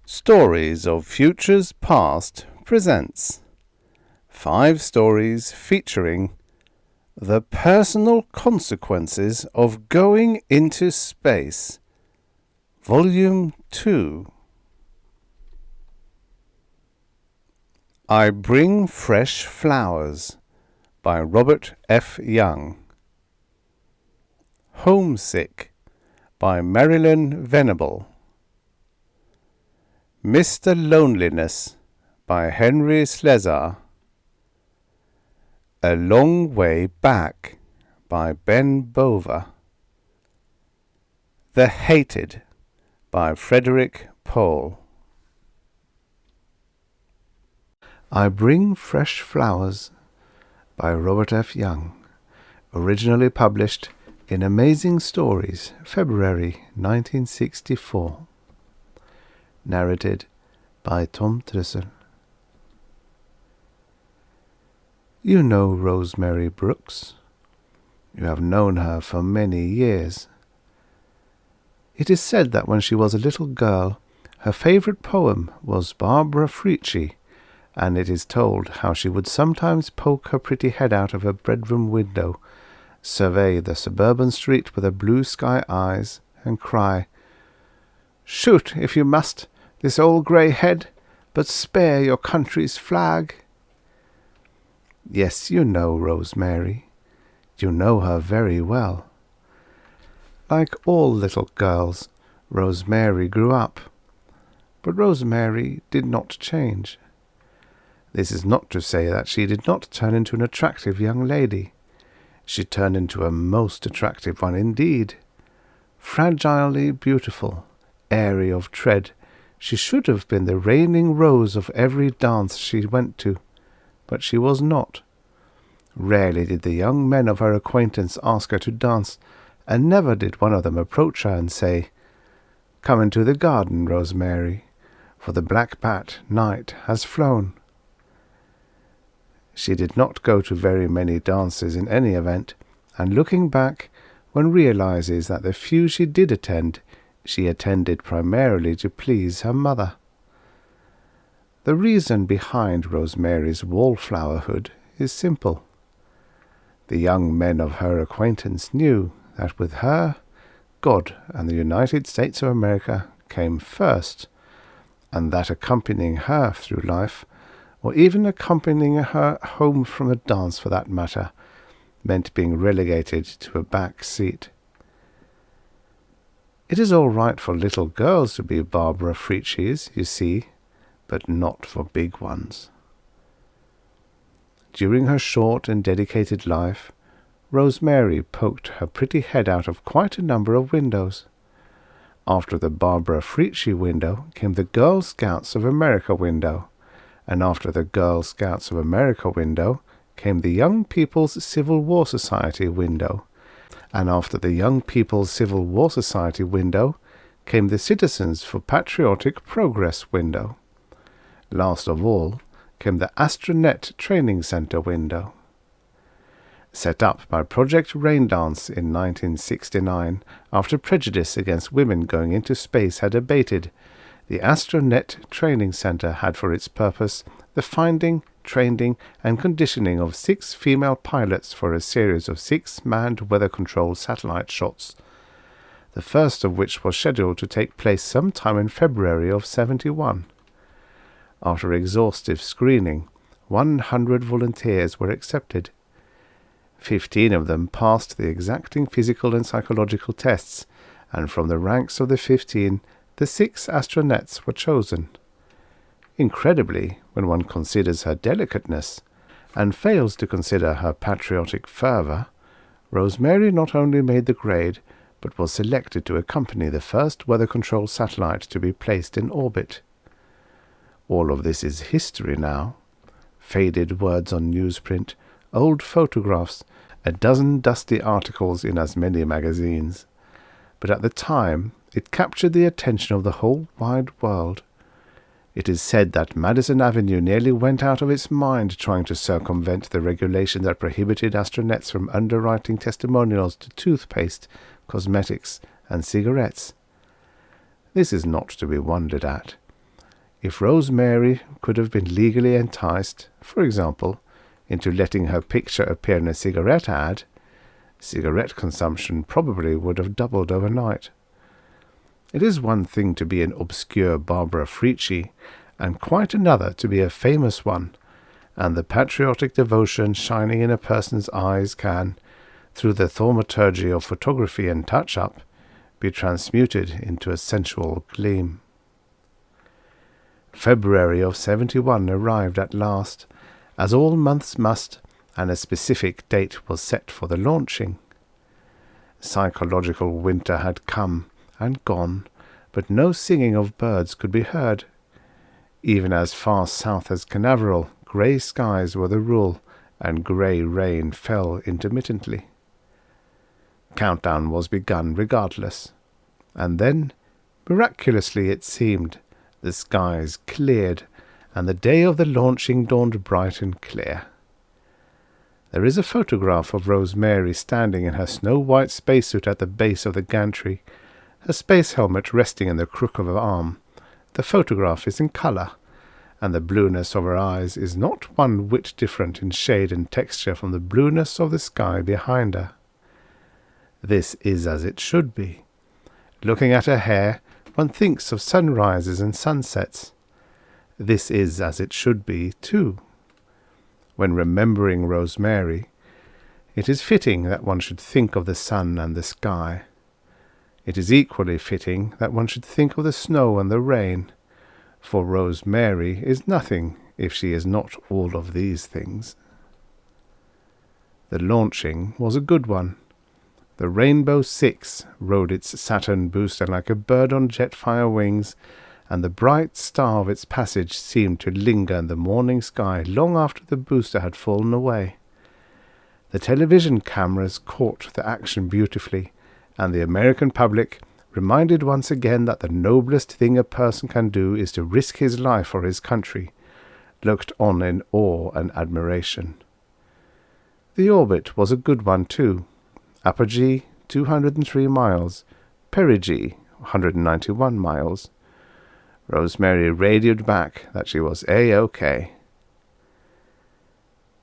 Stories of Futures Past presents 5 stories featuring the personal consequences of going into space. Volume 2. I Bring Fresh Flowers by Robert F. Young. Homesick by Marilyn Venable. Mr. Loneliness by Henry Slesar. A Long Way Back by Bova. The Hated by Frederik Pohl. I Bring Fresh Flowers by Robert F. Young, originally published in Amazing Stories, February 1964. Narrated by Trussel. You know Rosemary Brooks. You have known her for many years. It is said that when she was a little girl, her favorite poem was Barbara Frietchie, and it is told how she would sometimes poke her pretty head out of her bedroom window, survey the suburban street with her blue sky eyes, and cry, "Shoot, if you must, this old grey head, but spare your country's flag." Yes, you know Rosemary. You know her very well. Like all little girls, Rosemary grew up. But Rosemary did not change. This is not to say that she did not turn into an attractive young lady. She turned into a most attractive one indeed. Fragilely beautiful, airy of tread, she should have been the reigning rose of every dance she went to, but she was not. Rarely did the young men of her acquaintance ask her to dance, and never did one of them approach her and say, "Come into the garden, Rosemary, for the black bat, night, has flown." She did not go to very many dances in any event, and looking back, one realizes that the few she did attend, she attended primarily to please her mother. The reason behind Rosemary's wallflowerhood is simple. The young men of her acquaintance knew that with her, God and the United States of America came first, and that accompanying her through life, or even accompanying her home from a dance for that matter, meant being relegated to a back seat. It is all right for little girls to be Barbara Frietchies, you see, but not for big ones. During her short and dedicated life, Rosemary poked her pretty head out of quite a number of windows. After the Barbara Frietchie window came the Girl Scouts of America window, and after the Girl Scouts of America window came the Young People's Civil War Society window, and after the Young People's Civil War Society window came the Citizens for Patriotic Progress window. Last of all came the Astronet Training Center window. Set up by Project Raindance in 1969, after prejudice against women going into space had abated, the Astronet Training Center had for its purpose the finding, training, and conditioning of 6 female pilots for a series of 6 manned weather-controlled satellite shots, the first of which was scheduled to take place sometime in February of 1971. After exhaustive screening, 100 volunteers were accepted. 15 of them passed the exacting physical and psychological tests, and from the ranks of the 15, the 6 astronauts were chosen. Incredibly, when one considers her delicateness, and fails to consider her patriotic fervour, Rosemary not only made the grade, but was selected to accompany the first weather-controlled satellite to be placed in orbit. All of this is history now. Faded words on newsprint, old photographs, a dozen dusty articles in as many magazines. But at the time, it captured the attention of the whole wide world. It is said that Madison Avenue nearly went out of its mind trying to circumvent the regulation that prohibited astronauts from underwriting testimonials to toothpaste, cosmetics, and cigarettes. This is not to be wondered at. If Rosemary could have been legally enticed, for example, into letting her picture appear in a cigarette ad, cigarette consumption probably would have doubled overnight. It is one thing to be an obscure Barbara Frietchie, and quite another to be a famous one, and the patriotic devotion shining in a person's eyes can, through the thaumaturgy of photography and touch-up, be transmuted into a sensual gleam. February of 71 arrived at last, as all months must, and a specific date was set for the launching. Psychological winter had come and gone, but no singing of birds could be heard. Even as far south as Canaveral, grey skies were the rule, and grey rain fell intermittently. Countdown was begun regardless, and then, miraculously it seemed, the skies cleared, and the day of the launching dawned bright and clear. There is a photograph of Rosemary standing in her snow-white spacesuit at the base of the gantry, her space helmet resting in the crook of her arm. The photograph is in colour, and the blueness of her eyes is not one whit different in shade and texture from the blueness of the sky behind her. This is as it should be. Looking at her hair, one thinks of sunrises and sunsets. This is as it should be, too. When remembering Rosemary, it is fitting that one should think of the sun and the sky. It is equally fitting that one should think of the snow and the rain, for Rosemary is nothing if she is not all of these things. The launching was a good one. The Rainbow 6 rode its Saturn booster like a bird on jet-fire wings, and the bright star of its passage seemed to linger in the morning sky long after the booster had fallen away. The television cameras caught the action beautifully, and the American public, reminded once again that the noblest thing a person can do is to risk his life for his country, looked on in awe and admiration. The orbit was a good one too. Apogee, 203 miles. Perigee, 191 miles. Rosemary radioed back that she was A-OK.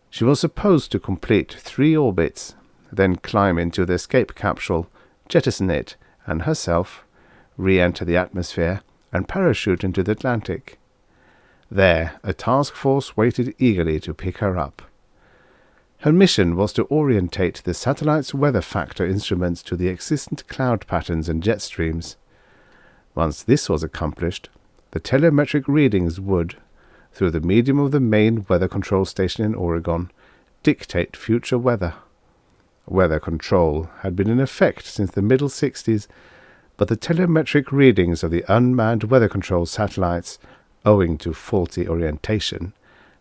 She was supposed to complete 3 orbits, then climb into the escape capsule, jettison it, and herself, re-enter the atmosphere, and parachute into the Atlantic. There, a task force waited eagerly to pick her up. Her mission was to orientate the satellite's weather factor instruments to the existent cloud patterns and jet streams. Once this was accomplished, the telemetric readings would, through the medium of the main weather control station in Oregon, dictate future weather. Weather control had been in effect since the middle 60s, but the telemetric readings of the unmanned weather control satellites, owing to faulty orientation,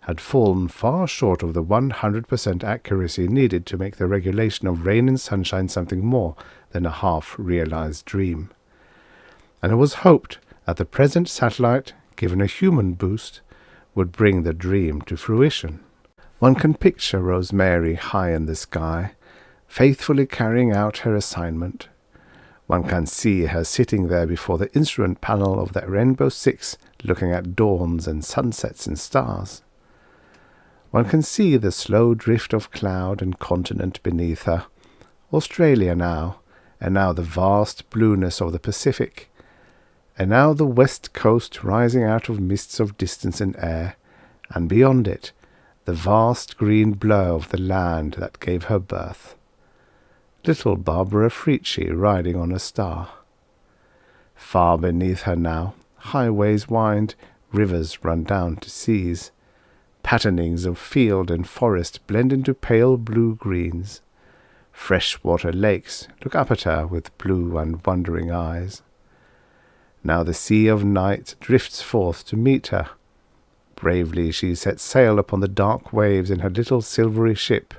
had fallen far short of the 100% accuracy needed to make the regulation of rain and sunshine something more than a half-realized dream. And it was hoped that the present satellite, given a human boost, would bring the dream to fruition. One can picture Rosemary high in the sky, faithfully carrying out her assignment. One can see her sitting there before the instrument panel of the Rainbow 6, looking at dawns and sunsets and stars. One can see the slow drift of cloud and continent beneath her, Australia now, and now the vast blueness of the Pacific, and now the west coast rising out of mists of distance and air, and beyond it, the vast green blur of the land that gave her birth. Little Barbara Frietchie riding on a star. Far beneath her now, highways wind, rivers run down to seas. Patternings of field and forest blend into pale blue greens. Freshwater lakes look up at her with blue and wondering eyes. Now the sea of night drifts forth to meet her. Bravely she sets sail upon the dark waves in her little silvery ship.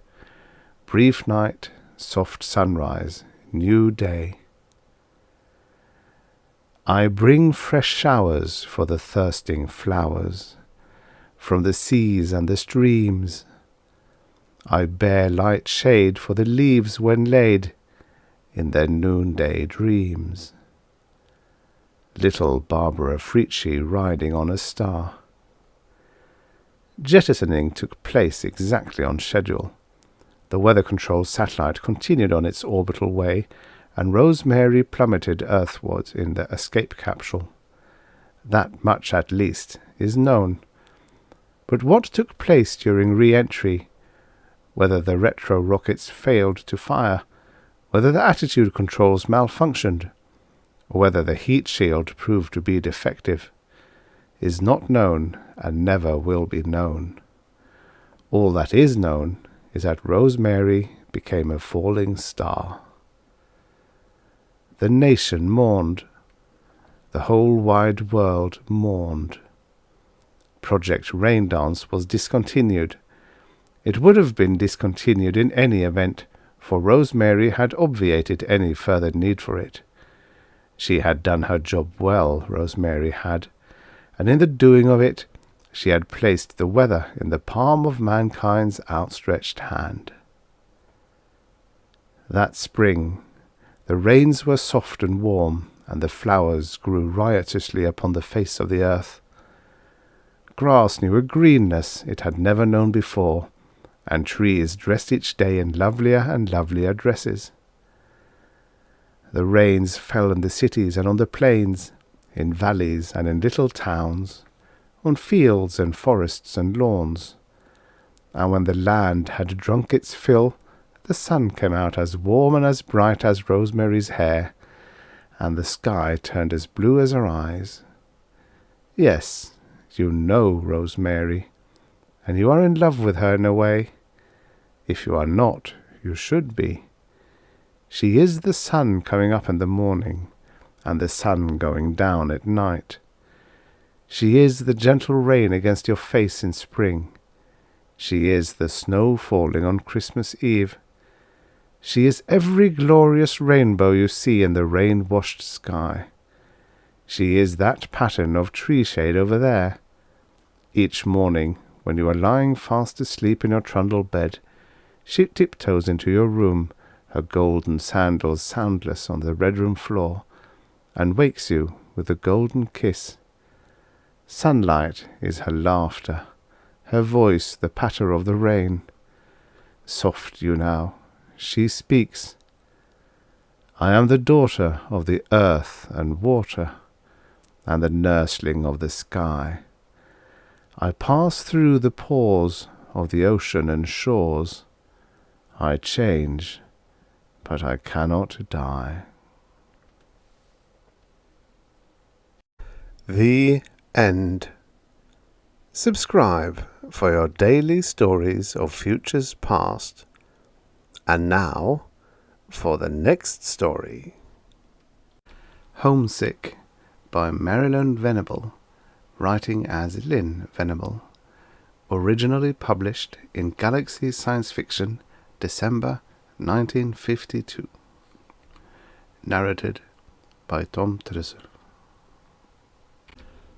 Brief night, soft sunrise, new day. I bring fresh showers for the thirsting flowers, from the seas and the streams. I bear light shade for the leaves when laid in their noonday dreams. little Barbara Frietchie riding on a star. Jettisoning took place exactly on schedule. The weather control satellite continued on its orbital way, and Rosemary plummeted earthward in the escape capsule. That much, at least, is known. But what took place during re-entry, whether the retro rockets failed to fire, whether the attitude controls malfunctioned, or whether the heat shield proved to be defective, is not known and never will be known. All that is known is that Rosemary became a falling star. The nation mourned. The whole wide world mourned. Project Rain Dance was discontinued. It would have been discontinued in any event, for Rosemary had obviated any further need for it. She had done her job well, Rosemary had, and in the doing of it, she had placed the weather in the palm of mankind's outstretched hand. That spring, the rains were soft and warm, and the flowers grew riotously upon the face of the earth. Grass knew a greenness it had never known before, and trees dressed each day in lovelier and lovelier dresses. The rains fell in the cities and on the plains, in valleys and in little towns, on fields and forests and lawns. And when the land had drunk its fill, the sun came out as warm and as bright as Rosemary's hair, and the sky turned as blue as her eyes. Yes, you know Rosemary, and you are in love with her in a way. If you are not, you should be. She is the sun coming up in the morning, and the sun going down at night. She is the gentle rain against your face in spring. She is the snow falling on Christmas Eve. She is every glorious rainbow you see in the rain-washed sky. She is that pattern of tree shade over there. Each morning, when you are lying fast asleep in your trundle bed, she tiptoes into your room, her golden sandals soundless on the red-room floor, and wakes you with a golden kiss. Sunlight is her laughter, her voice the patter of the rain. Soft you now, she speaks. I am the daughter of the earth and water, and the nursling of the sky. I pass through the pores of the ocean and shores. I change, but I cannot die. The End. Subscribe for your daily stories of futures past. And now, for the next story. Homesick by Marilyn Venable, writing as Lynn Venable. Originally published in Galaxy Science Fiction, December 1952. Narrated by Tom Trussel.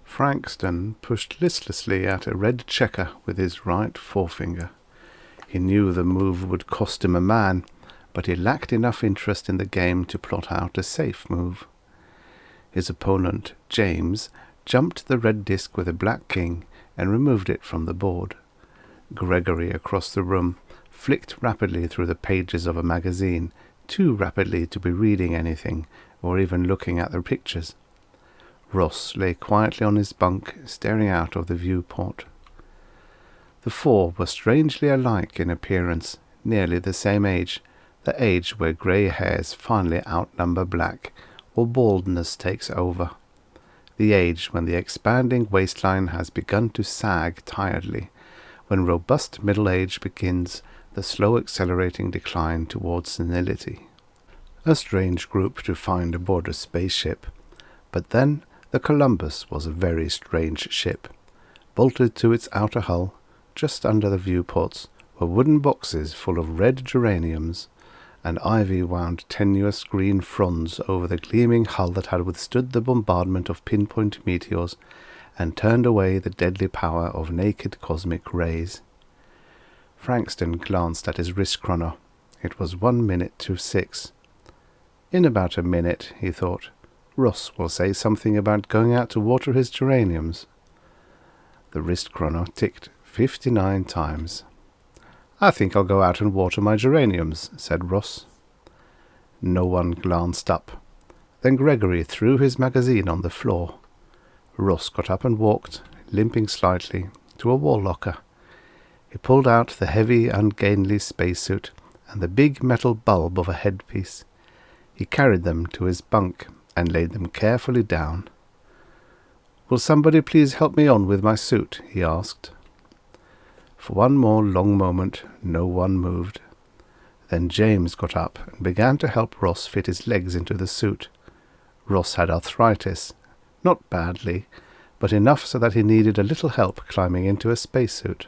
Frankston pushed listlessly at a red checker with his right forefinger. He knew the move would cost him a man, but he lacked enough interest in the game to plot out a safe move. His opponent, James, jumped the red disc with a black king and removed it from the board. Gregory, across the room, flicked rapidly through the pages of a magazine, too rapidly to be reading anything or even looking at the pictures. Ross lay quietly on his bunk, staring out of the viewport. The four were strangely alike in appearance, nearly the same age, the age where grey hairs finally outnumber black, or baldness takes over. The age when the expanding waistline has begun to sag tiredly, when robust middle age begins the slow accelerating decline towards senility. A strange group to find aboard a spaceship, but then the Columbus was a very strange ship. Bolted to its outer hull, just under the viewports, were wooden boxes full of red geraniums, and ivy wound tenuous green fronds over the gleaming hull that had withstood the bombardment of pinpoint meteors and turned away the deadly power of naked cosmic rays. Frankston glanced at his wrist chrono. It was 1 minute to 6. In about a minute, he thought. Ross will say something about going out to water his geraniums. The wrist chrono ticked 59 times. "I think I'll go out and water my geraniums," said Ross. No one glanced up. Then Gregory threw his magazine on the floor. Ross got up and walked, limping slightly, to a wall locker. He pulled out the heavy, ungainly spacesuit and the big metal bulb of a headpiece. He carried them to his bunk and laid them carefully down. "Will somebody please help me on with my suit?" he asked. For one more long moment no one moved. Then James got up and began to help Ross fit his legs into the suit. Ross had arthritis, not badly, but enough so that he needed a little help climbing into a spacesuit.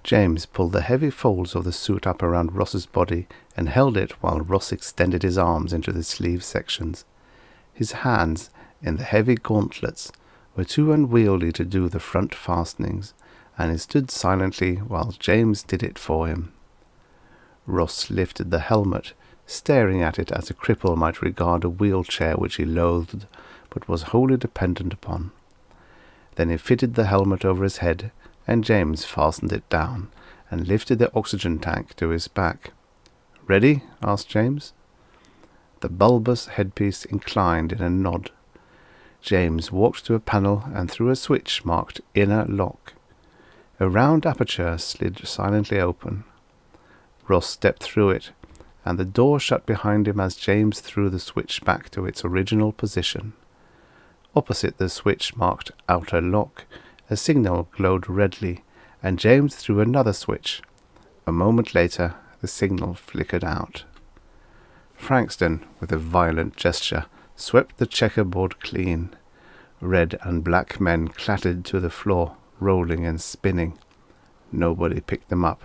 James pulled the heavy folds of the suit up around Ross's body and held it while Ross extended his arms into the sleeve sections. His hands, in the heavy gauntlets, were too unwieldy to do the front fastenings, and he stood silently while James did it for him. Ross lifted the helmet, staring at it as a cripple might regard a wheelchair which he loathed, but was wholly dependent upon. Then he fitted the helmet over his head, and James fastened it down, and lifted the oxygen tank to his back. "Ready?" asked James. The bulbous headpiece inclined in a nod. James walked to a panel and threw a switch marked Inner Lock. A round aperture slid silently open. Ross stepped through it, and the door shut behind him as James threw the switch back to its original position. Opposite the switch marked Outer Lock, a signal glowed redly, and James threw another switch. A moment later, the signal flickered out. Frankston, with a violent gesture, swept the checkerboard clean. Red and black men clattered to the floor, rolling and spinning. Nobody picked them up.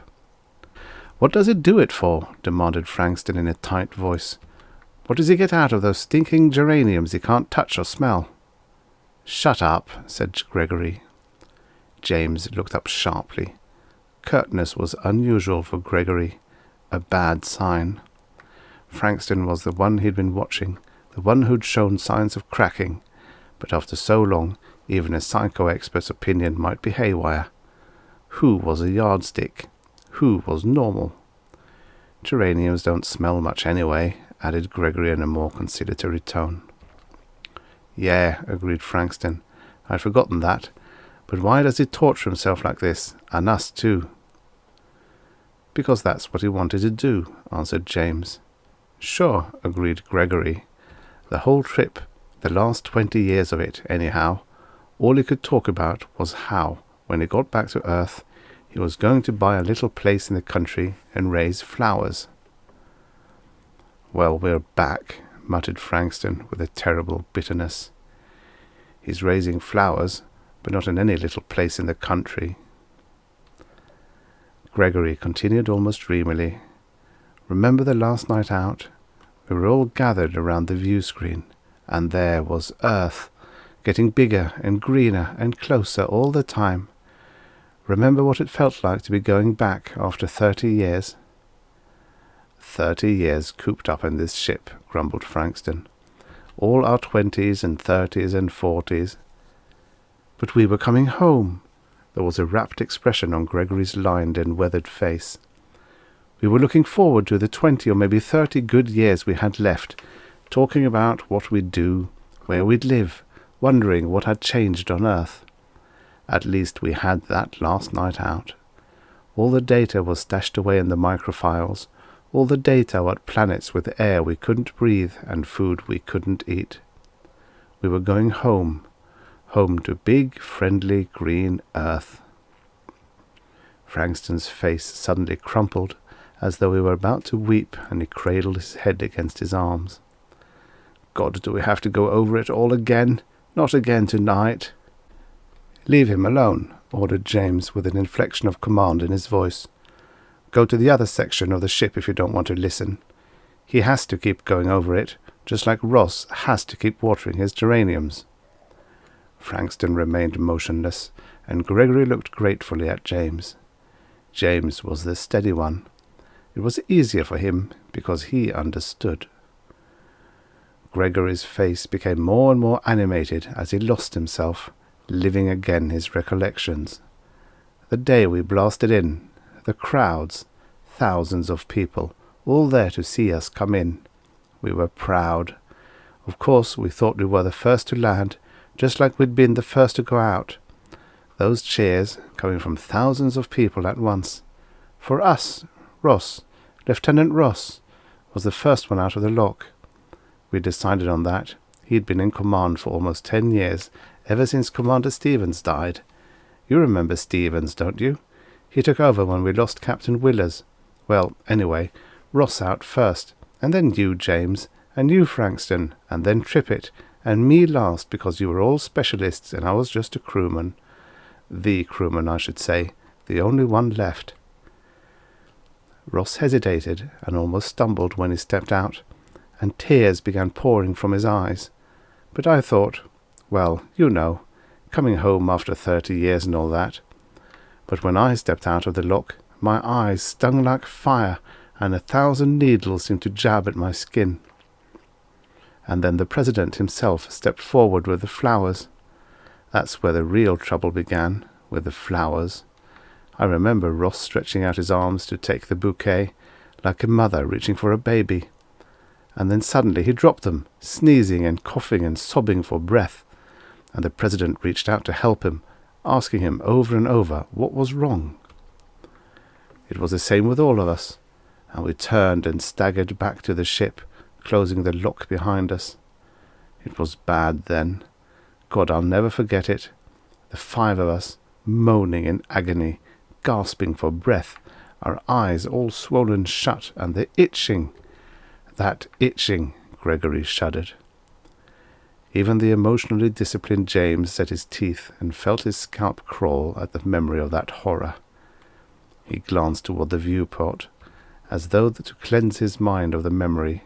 "What does he do it for?" demanded Frankston in a tight voice. "What does he get out of those stinking geraniums he can't touch or smell?" "Shut up," said Gregory. James looked up sharply. Curtness was unusual for Gregory, a bad sign. Frankston was the one he'd been watching, the one who'd shown signs of cracking, but after so long, even a psycho-expert's opinion might be haywire. Who was a yardstick? Who was normal? "Geraniums don't smell much anyway," added Gregory in a more conciliatory tone. "Yeah," agreed Frankston. "I'd forgotten that. But why does he torture himself like this, and us too?" "Because that's what he wanted to do," answered James. "Sure," agreed Gregory. "The whole trip, the last 20 years of it, anyhow, all he could talk about was how, when he got back to Earth, he was going to buy a little place in the country and raise flowers." "Well, we're back," muttered Frankston with a terrible bitterness. "He's raising flowers, but not in any little place in the country." Gregory continued almost dreamily. "Remember the last night out? We were all gathered around the view screen, and there was Earth, getting bigger and greener and closer all the time. Remember what it felt like to be going back after 30 years? 30 years cooped up in this ship," grumbled Frankston. "All our 20s and 30s and 40s. "But we were coming home." There was a rapt expression on Gregory's lined and weathered face. "We were looking forward to the 20 or maybe 30 good years we had left, talking about what we'd do, where we'd live, wondering what had changed on Earth. At least we had that last night out. All the data was stashed away in the microfiles, all the data about planets with air we couldn't breathe and food we couldn't eat. We were going home, home to big, friendly, green Earth." Frankston's face suddenly crumpled, as though he were about to weep, and he cradled his head against his arms. "God, do we have to go over it all again? Not again tonight." "Leave him alone," ordered James with an inflection of command in his voice. "Go to the other section of the ship if you don't want to listen. He has to keep going over it, just like Ross has to keep watering his geraniums." Frankston remained motionless, and Gregory looked gratefully at James. James was the steady one. It was easier for him because he understood. Gregory's face became more and more animated as he lost himself, living again his recollections. The day we blasted in, the crowds, thousands of people, all there to see us come in. We were proud. Of course, we thought we were the first to land, just like we'd been the first to go out. Those cheers, coming from thousands of people at once. For us, Ross, Lieutenant Ross, was the first one out of the lock. We decided on that. He'd been in command for almost 10 years, ever since Commander Stevens died. You remember Stevens, don't you? He took over when we lost Captain Willers. Well, anyway, Ross out first, and then you, James, and you, Frankston, and then Trippitt, and me last, because you were all specialists and I was just a crewman. The crewman, I should say, the only one left. Ross hesitated and almost stumbled when he stepped out, and tears began pouring from his eyes. But I thought, well, you know, coming home after 30 years and all that. But when I stepped out of the lock, my eyes stung like fire, and 1,000 needles seemed to jab at my skin. And then the President himself stepped forward with the flowers. That's where the real trouble began, with the flowers. I remember Ross stretching out his arms to take the bouquet, like a mother reaching for a baby. And then suddenly he dropped them, sneezing and coughing and sobbing for breath. And the President reached out to help him, asking him over and over what was wrong. It was the same with all of us, and we turned and staggered back to the ship, closing the lock behind us. It was bad then. God, I'll never forget it. The 5 of us, moaning in agony, gasping for breath, our eyes all swollen shut, and the itching. That itching, Gregory shuddered. Even the emotionally disciplined James set his teeth and felt his scalp crawl at the memory of that horror. He glanced toward the viewport, as though to cleanse his mind of the memory.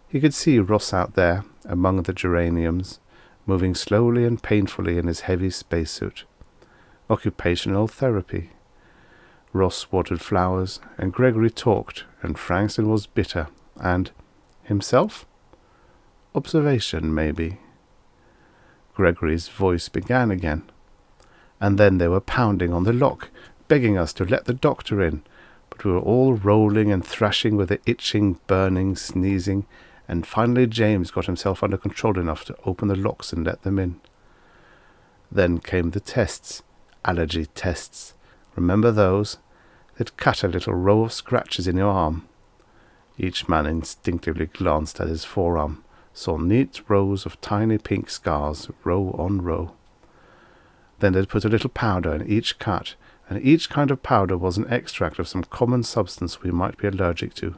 He could see Ross out there, among the geraniums, moving slowly and painfully in his heavy spacesuit. Occupational therapy. Ross watered flowers, and Gregory talked, and Frankston was bitter, and himself? Observation, maybe. Gregory's voice began again. And then they were pounding on the lock, begging us to let the doctor in, but we were all rolling and thrashing with the itching, burning, sneezing, and finally James got himself under control enough to open the locks and let them in. Then came the tests, allergy tests. Remember those? They'd cut a little row of scratches in your arm. Each man instinctively glanced at his forearm, saw neat rows of tiny pink scars, row on row. Then they'd put a little powder in each cut, and each kind of powder was an extract of some common substance we might be allergic to.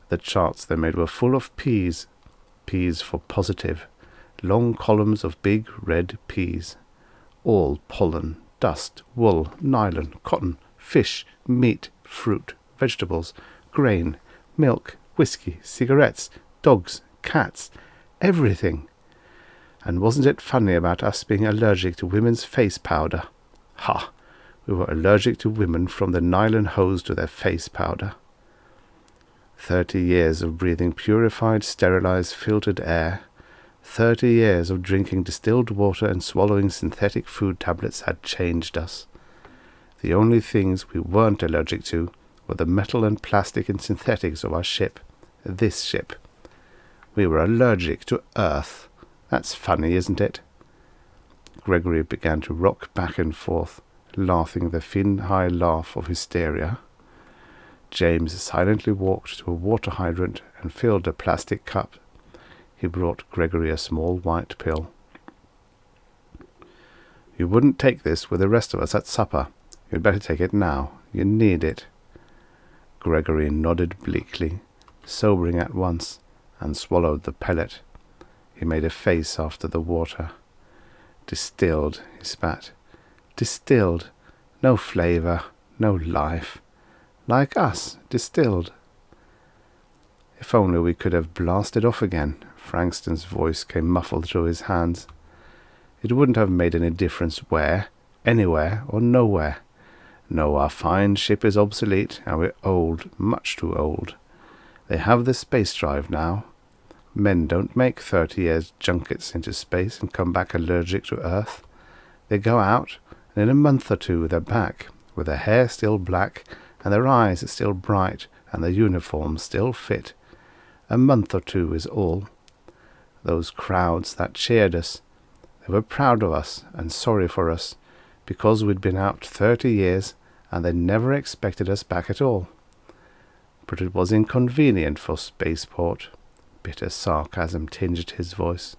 The charts they made were full of P's for positive, long columns of big red P's. All pollen, dust, wool, nylon, cotton, fish, meat, fruit, vegetables, grain, milk, whiskey, cigarettes, dogs, cats, everything. And wasn't it funny about us being allergic to women's face powder? Ha! We were allergic to women from the nylon hose to their face powder. 30 years of breathing purified, sterilized, filtered air. 30 years of drinking distilled water and swallowing synthetic food tablets had changed us. The only things we weren't allergic to were the metal and plastic and synthetics of our ship, this ship. We were allergic to Earth. That's funny, isn't it? Gregory began to rock back and forth, laughing the thin, high laugh of hysteria. James silently walked to a water hydrant and filled a plastic cup. He brought Gregory a small white pill. You wouldn't take this with the rest of us at supper. You'd better take it now. You need it. Gregory nodded bleakly, sobering at once, and swallowed the pellet. He made a face after the water. Distilled, he spat. Distilled. No flavour, no life. Like us, distilled. If only we could have blasted off again. Frankston's voice came muffled through his hands. It wouldn't have made any difference where, anywhere or nowhere. No, our fine ship is obsolete, and we're old, much too old. They have the space drive now. Men don't make 30 years junkets into space and come back allergic to Earth. They go out, and in a month or two they're back, with their hair still black, and their eyes still bright, and their uniforms still fit. A month or two is all. Those crowds that cheered us, they were proud of us and sorry for us, because we'd been out 30 years, and they never expected us back at all. But it was inconvenient for Spaceport. Bitter sarcasm tinged his voice.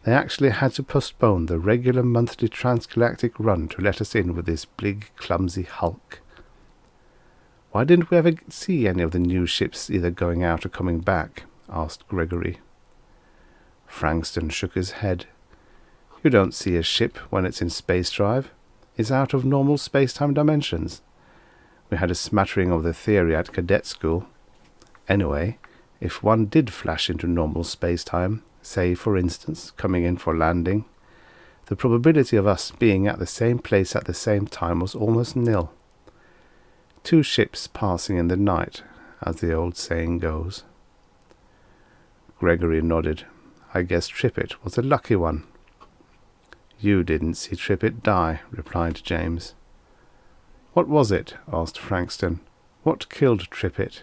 They actually had to postpone the regular monthly transgalactic run to let us in with this big, clumsy hulk. "Why didn't we ever see any of the new ships either going out or coming back?" asked Gregory. Frankston shook his head. "You don't see a ship when it's in space drive. It's out of normal space-time dimensions. We had a smattering of the theory at cadet school. Anyway, if one did flash into normal space-time, say, for instance, coming in for landing, the probability of us being at the same place at the same time was almost nil. Two ships passing in the night, as the old saying goes." Gregory nodded. "I guess Trippitt was a lucky one." "You didn't see Trippitt die," replied James. "What was it?" asked Frankston. "What killed Trippitt?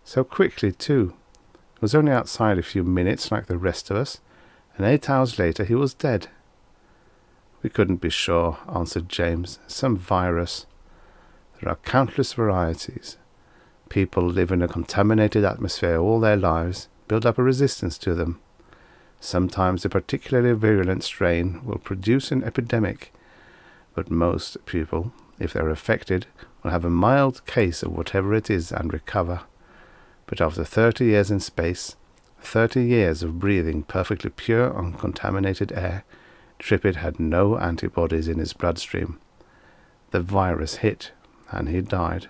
So quickly, too. He was only outside a few minutes like the rest of us, and 8 hours later he was dead." "We couldn't be sure," answered James. "Some virus. There are countless varieties. People live in a contaminated atmosphere all their lives, build up a resistance to them. Sometimes a particularly virulent strain will produce an epidemic, but most people, if they're affected, will have a mild case of whatever it is and recover. But after 30 years in space, 30 years of breathing perfectly pure, uncontaminated air, Trippitt had no antibodies in his bloodstream. The virus hit, and he died."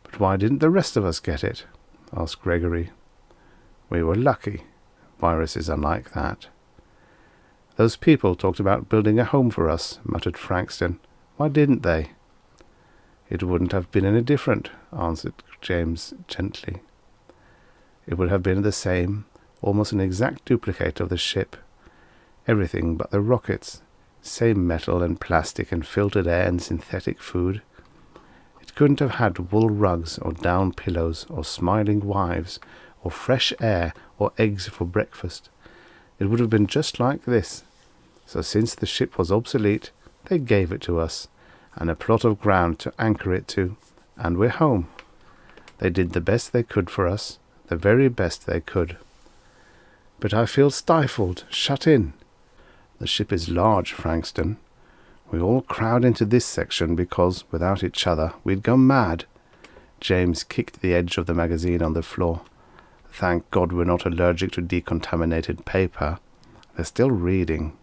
"But why didn't the rest of us get it?" asked Gregory. "We were lucky. Viruses are like that." "Those people talked about building a home for us," muttered Frankston. "Why didn't they?" "It wouldn't have been any different," answered James gently. "It would have been the same, almost an exact duplicate of the ship. Everything but the rockets. Same metal and plastic and filtered air and synthetic food. It couldn't have had wool rugs or down pillows or smiling wives or fresh air or eggs for breakfast. It would have been just like this. So since the ship was obsolete, they gave it to us, and a plot of ground to anchor it to, and we're home. They did the best they could for us, the very best they could. But I feel stifled, shut in. The ship is large, Frankston. We all crowd into this section because, without each other, we'd go mad." James kicked the edge of the magazine on the floor. "Thank God we're not allergic to decontaminated paper. They're still reading."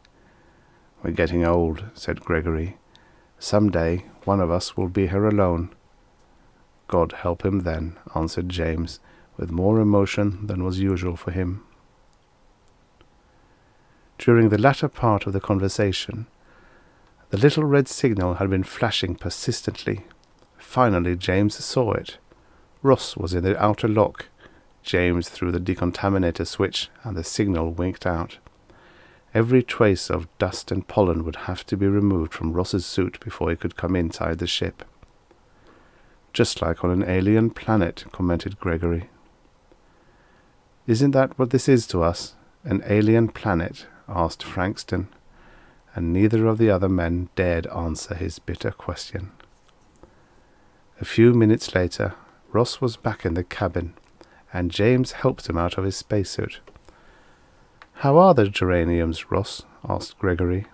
"We're getting old," said Gregory. "Some day one of us will be here alone." "God help him then," answered James, with more emotion than was usual for him. During the latter part of the conversation, the little red signal had been flashing persistently. Finally James saw it. Ross was in the outer lock. James threw the decontaminator switch, and the signal winked out. Every trace of dust and pollen would have to be removed from Ross's suit before he could come inside the ship. "Just like on an alien planet," commented Gregory. "Isn't that what this is to us, an alien planet?" asked Frankston, and neither of the other men dared answer his bitter question. A few minutes later, Ross was back in the cabin, and James helped him out of his spacesuit. "How are the geraniums, Ross?" asked Gregory.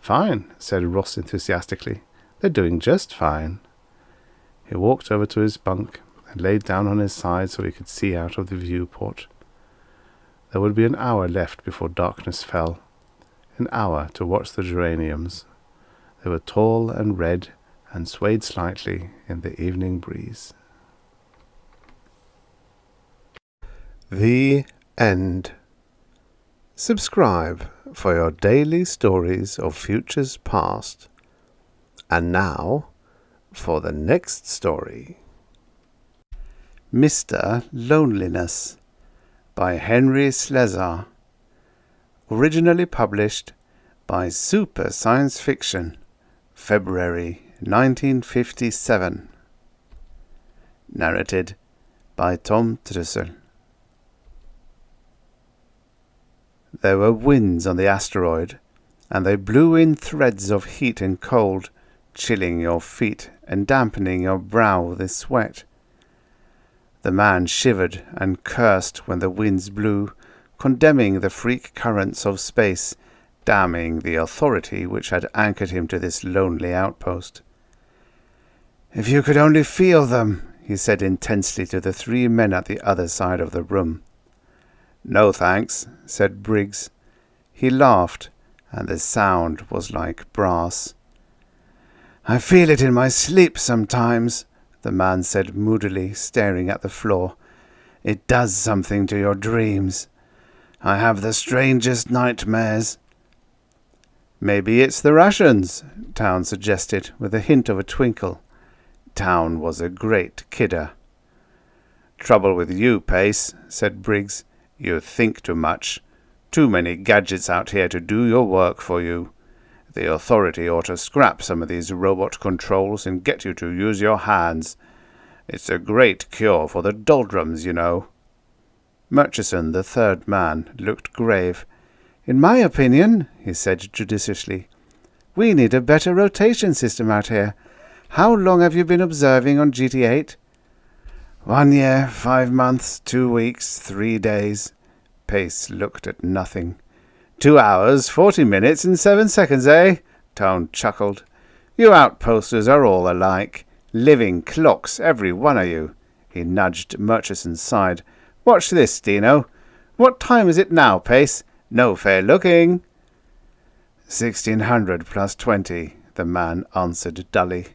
"Fine," said Ross enthusiastically. "They're doing just fine." He walked over to his bunk and laid down on his side so he could see out of the viewport. There would be an hour left before darkness fell, an hour to watch the geraniums. They were tall and red and swayed slightly in the evening breeze. The end. Subscribe for your daily stories of futures past. And now for the next story. Mr. Loneliness by Henry Slesar. Originally published by Super Science Fiction, February 1957. Narrated by Tom Trussel. There were winds on the asteroid, and they blew in threads of heat and cold, chilling your feet and dampening your brow with sweat. The man shivered and cursed when the winds blew, condemning the freak currents of space, damning the authority which had anchored him to this lonely outpost. "If you could only feel them," he said intensely to the three men at the other side of the room. "No thanks," said Briggs. He laughed, and the sound was like brass. "I feel it in my sleep sometimes," the man said moodily, staring at the floor. "It does something to your dreams. I have the strangest nightmares." "Maybe it's the rations," Town suggested, with a hint of a twinkle. Town was a great kidder. "Trouble with you, Pace," said Briggs. "You think too much. Too many gadgets out here to do your work for you. The authority ought to scrap some of these robot controls and get you to use your hands. It's a great cure for the doldrums, you know." Murchison, the third man, looked grave. "In my opinion," he said judiciously, "we need a better rotation system out here. How long have you been observing on GT8? 1 year, 5 months, 2 weeks, 3 days. Pace looked at nothing. 2 hours, 40 minutes and 7 seconds, eh? Town chuckled. You outposters are all alike. Living clocks, every one of you. He nudged Murchison's side. Watch this, Dino. What time is it now, Pace? No fair looking. 1600 plus 20, the man answered dully.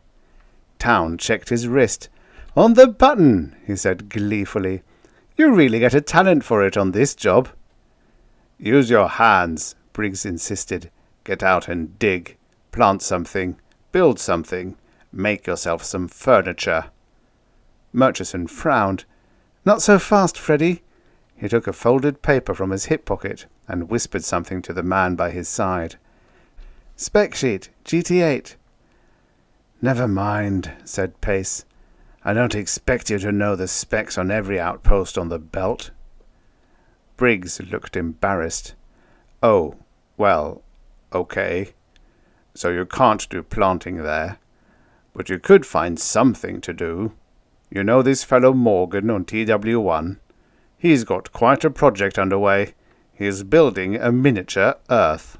Town checked his wrist. On the button, he said gleefully. You really get a talent for it on this job. Use your hands, Briggs insisted. Get out and dig. Plant something. Build something. Make yourself some furniture. Murchison frowned. Not so fast, Freddy. He took a folded paper from his hip pocket and whispered something to the man by his side. Spec sheet, GT8. Never mind, said Pace. I don't expect you to know the specs on every outpost on the belt. Briggs looked embarrassed. Oh, well, okay. So you can't do planting there. But you could find something to do. You know this fellow Morgan on TW1? He's got quite a project underway. He's building a miniature Earth.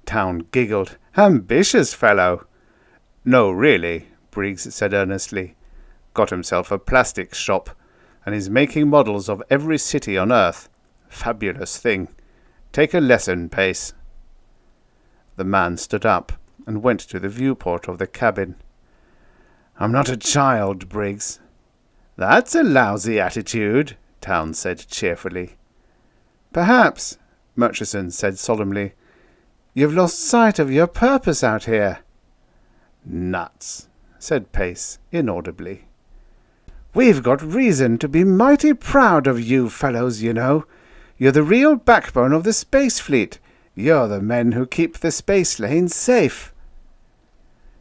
Town giggled. Ambitious fellow. No, really, Briggs said earnestly. Got himself a plastics shop, and is making models of every city on Earth. Fabulous thing. Take a lesson, Pace. The man stood up and went to the viewport of the cabin. I'm not a child, Briggs. That's a lousy attitude, Town said cheerfully. Perhaps, Murchison said solemnly. You've lost sight of your purpose out here. Nuts, said Pace inaudibly. We've got reason to be mighty proud of you fellows, you know. You're the real backbone of the space fleet. You're the men who keep the space lanes safe.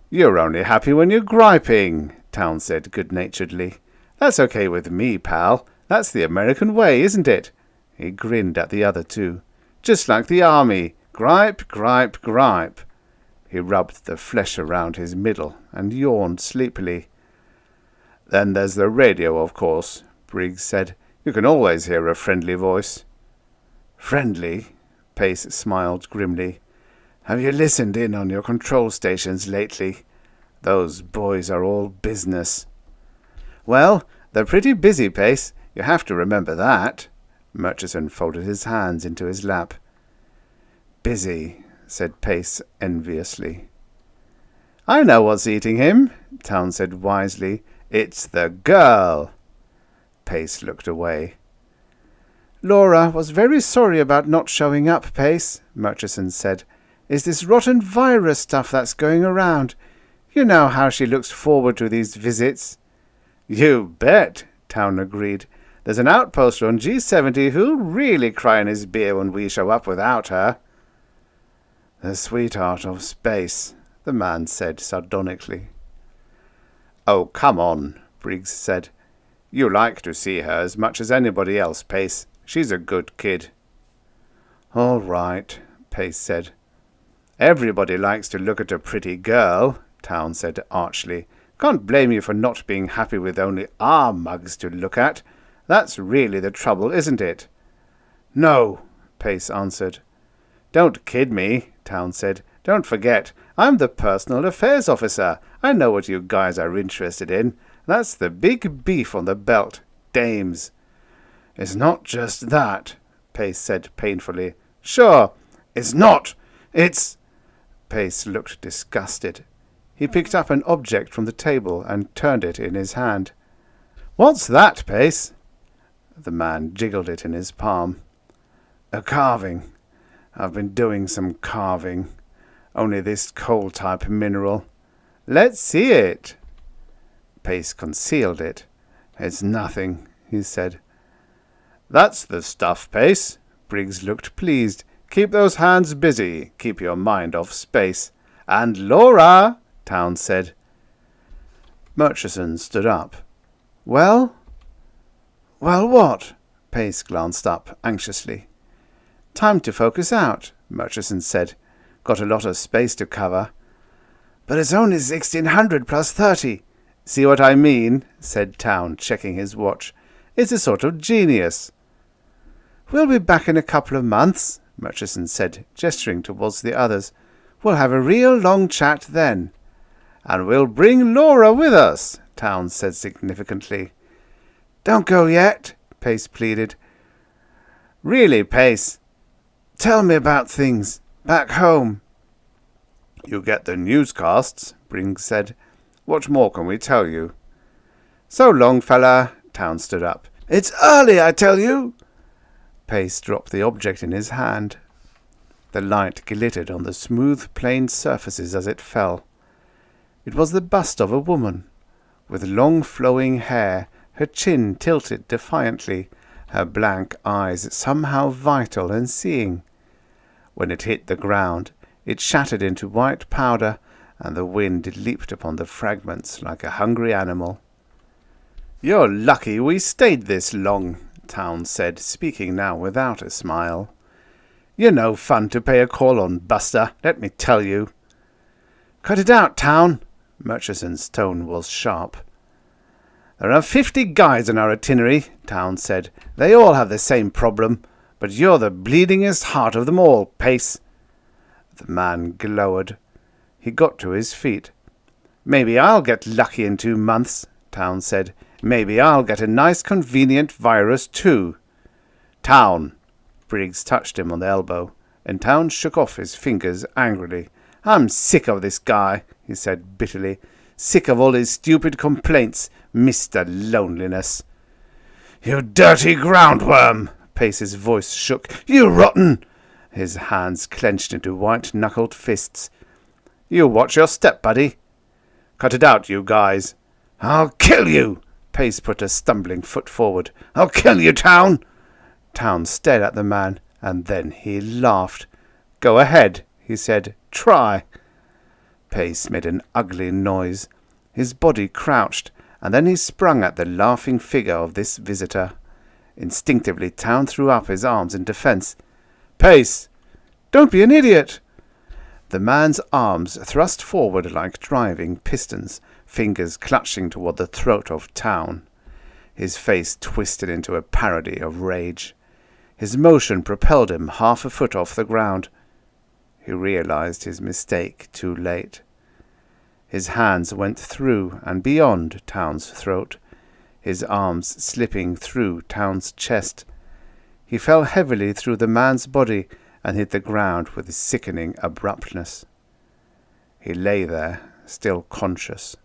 You're only happy when you're griping, Town said good-naturedly. That's okay with me, pal. That's the American way, isn't it? He grinned at the other two. Just like the army. Gripe, gripe, gripe. He rubbed the flesh around his middle and yawned sleepily. Then there's the radio, of course, Briggs said. You can always hear a friendly voice. Friendly? Pace smiled grimly. Have you listened in on your control stations lately? Those boys are all business. Well, they're pretty busy, Pace. You have to remember that. Murchison folded his hands into his lap. Busy, said Pace enviously. I know what's eating him, Town said wisely. It's the girl. Pace looked away. Laura was very sorry about not showing up, Pace, Murchison said. It's this rotten virus stuff that's going around. You know how she looks forward to these visits. You bet, Town agreed. There's an outposter on G70 who'll really cry in his beer when we show up without her." "The sweetheart of space," the man said sardonically. "Oh, come on," Briggs said. "You like to see her as much as anybody else, Pace. She's a good kid." "All right," Pace said. "Everybody likes to look at a pretty girl," Town said archly. "Can't blame you for not being happy with only our mugs to look at. That's really the trouble, isn't it?" "No," Pace answered. "Don't kid me," Town said. "Don't forget, I'm the personal affairs officer. I know what you guys are interested in. That's the big beef on the belt. Dames." "It's not just that," Pace said painfully. "Sure, it's not. It's—" Pace looked disgusted. He picked up an object from the table and turned it in his hand. "What's that, Pace?" The man jiggled it in his palm. "A carving. I've been doing some carving. Only this coal-type mineral." "Let's see it." Pace concealed it. "It's nothing," he said. "That's the stuff, Pace." Briggs looked pleased. "Keep those hands busy. Keep your mind off space." "And Laura," Town said. Murchison stood up. "Well?" "Well, what?" Pace glanced up anxiously. "Time to focus out," Murchison said. "Got a lot of space to cover." "But it's only 1600 plus 30. "See what I mean?" said Town, checking his watch. "It's a sort of genius." "We'll be back in a couple of months," Murchison said, gesturing towards the others. "We'll have a real long chat then." "And we'll bring Laura with us," Town said significantly. "Don't go yet," Pace pleaded. "Really, Pace." "Tell me about things back home." "You get the newscasts," Briggs said. "What more can we tell you?" "So long, fella." Town stood up. "It's early, I tell you." Pace dropped the object in his hand. The light glittered on the smooth, plain surfaces as it fell. It was the bust of a woman, with long flowing hair, her chin tilted defiantly, her blank eyes somehow vital and seeing. When it hit the ground, it shattered into white powder, and the wind leaped upon the fragments like a hungry animal. "You're lucky we stayed this long," Town said, speaking now without a smile. "You're no fun to pay a call on, Buster, let me tell you." "Cut it out, Town." Murchison's tone was sharp. "There are 50 guys on our itinerary," Town said. "They all have the same problem, but you're the bleedingest heart of them all, Pace." The man glowered. He got to his feet. "Maybe I'll get lucky in 2 months," Town said. "Maybe I'll get a nice convenient virus too." "Town!" Briggs touched him on the elbow, and Town shook off his fingers angrily. "I'm sick of this guy," he said bitterly. "Sick of all his stupid complaints, Mr. Loneliness." "You dirty groundworm!" Pace's voice shook. "You rotten—" His hands clenched into white-knuckled fists. "You watch your step, buddy." "Cut it out, you guys." "I'll kill you!" Pace put a stumbling foot forward. "I'll kill you, Town!" Town stared at the man, and then he laughed. "Go ahead," he said. "Try." Pace made an ugly noise. His body crouched, and then he sprung at the laughing figure of this visitor. Instinctively, Town threw up his arms in defense. "Pace!" "Don't be an idiot!" The man's arms thrust forward like driving pistons, fingers clutching toward the throat of Town. His face twisted into a parody of rage. His motion propelled him half a foot off the ground. He realized his mistake too late. His hands went through and beyond Town's throat, his arms slipping through Town's chest. He fell heavily through the man's body and hit the ground with sickening abruptness. He lay there, still conscious.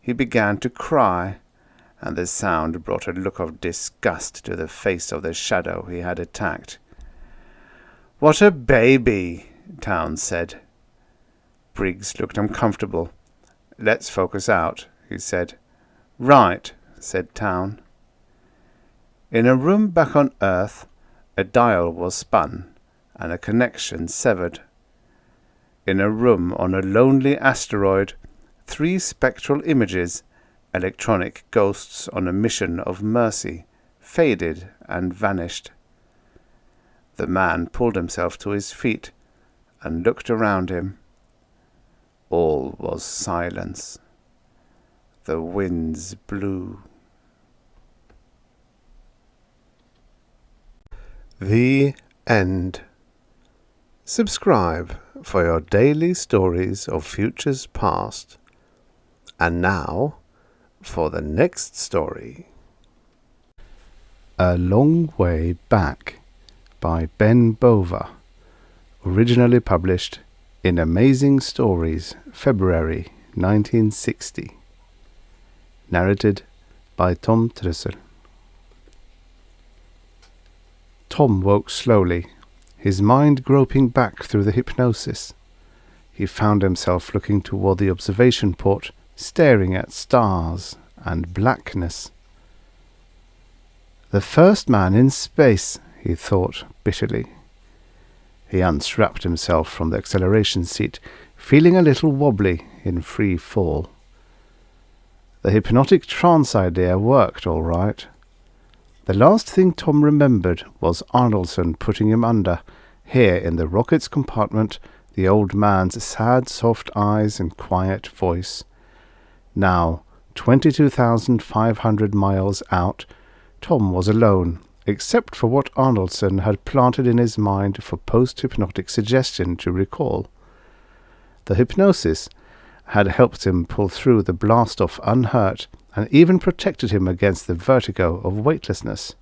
He began to cry, and the sound brought a look of disgust to the face of the shadow he had attacked. "What a baby," Town said. Briggs looked uncomfortable. "Let's focus out," he said. "Right," said Town. In a room back on Earth, a dial was spun and a connection severed. In a room on a lonely asteroid, 3 spectral images, electronic ghosts on a mission of mercy, faded and vanished. The man pulled himself to his feet and looked around him. All was silence. The winds blew. The end. Subscribe for your daily stories of futures past. And now, for the next story. A Long Way Back by Bova, originally published in Amazing Stories, February 1960. Narrated by Trussel. Tom woke slowly, his mind groping back through the hypnosis. He found himself looking toward the observation port, staring at stars and blackness. The first man in space, he thought bitterly. He unstrapped himself from the acceleration seat, feeling a little wobbly in free fall. The hypnotic trance idea worked all right. The last thing Tom remembered was Arnoldson putting him under. Here in the rocket's compartment, the old man's sad, soft eyes and quiet voice. Now, 22,500 miles out, Tom was alone, except for what Arnoldson had planted in his mind for post-hypnotic suggestion to recall. The hypnosis had helped him pull through the blast-off unhurt, and even protected him against the vertigo of weightlessness.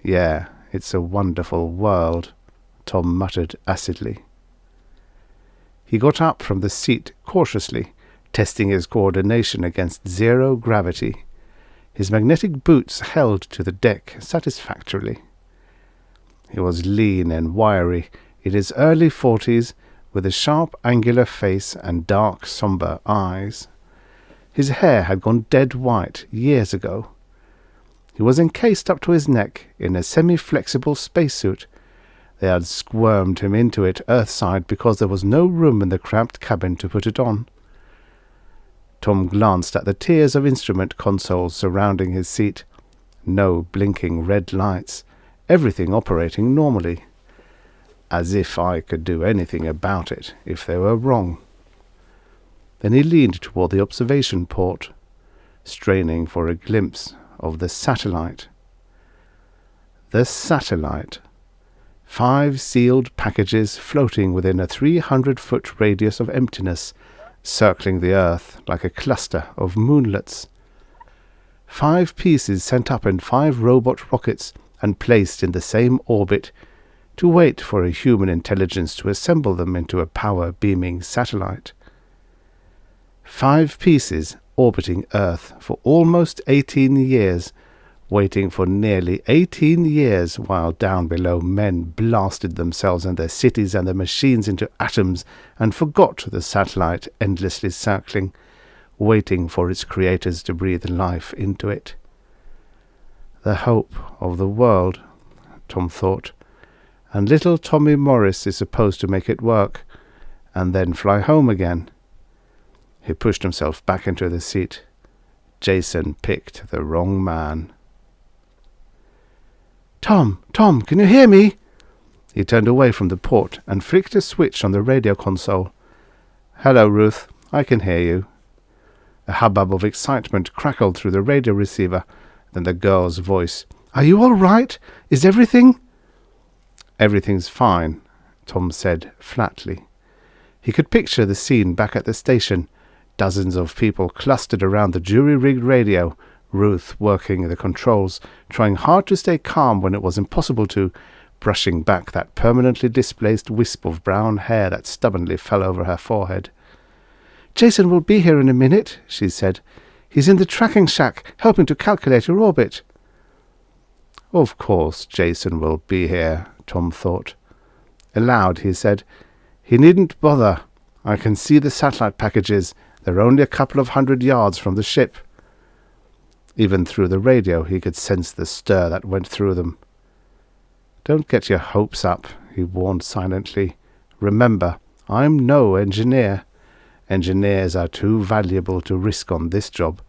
Yeah, it's a wonderful world, Tom muttered acidly. He got up from the seat cautiously, testing his coordination against zero gravity. His magnetic boots held to the deck satisfactorily. He was lean and wiry, in his early 40s, with a sharp, angular face and dark, sombre eyes. His hair had gone dead white years ago. He was encased up to his neck in a semi-flexible spacesuit. They had squirmed him into it earthside because there was no room in the cramped cabin to put it on. Tom glanced at the tiers of instrument consoles surrounding his seat. No blinking red lights, everything operating normally. As if I could do anything about it if they were wrong. Then he leaned toward the observation port, straining for a glimpse of the satellite. The satellite. 5 sealed packages floating within a 300-foot radius of emptiness, circling the Earth like a cluster of moonlets. 5 pieces sent up in 5 robot rockets and placed in the same orbit, to wait for a human intelligence to assemble them into a power-beaming satellite. 5 pieces orbiting Earth for almost 18 years, waiting for nearly 18 years while down below men blasted themselves and their cities and their machines into atoms and forgot the satellite endlessly circling, waiting for its creators to breathe life into it. The hope of the world, Tom thought, and little Tommy Morris is supposed to make it work, and then fly home again. He pushed himself back into the seat. Jason picked the wrong man. Tom, can you hear me?" He turned away from the port and flicked a switch on the radio console. "Hello, Ruth. I can hear you." A hubbub of excitement crackled through the radio receiver, then the girl's voice. "Are you all right? Is everything—" "Everything's fine," Tom said flatly. He could picture the scene back at the station. Dozens of people clustered around the jury-rigged radio, Ruth working the controls, trying hard to stay calm when it was impossible to, brushing back that permanently displaced wisp of brown hair that stubbornly fell over her forehead. "Jason will be here in a minute," she said. "He's in the tracking shack, helping to calculate your orbit." Of course Jason will be here, Tom thought. Aloud he said, "He needn't bother. I can see the satellite packages. They're only a couple of 100 yards from the ship." Even through the radio he could sense the stir that went through them. "Don't get your hopes up," he warned silently. "Remember, I'm no engineer. Engineers are too valuable to risk on this job.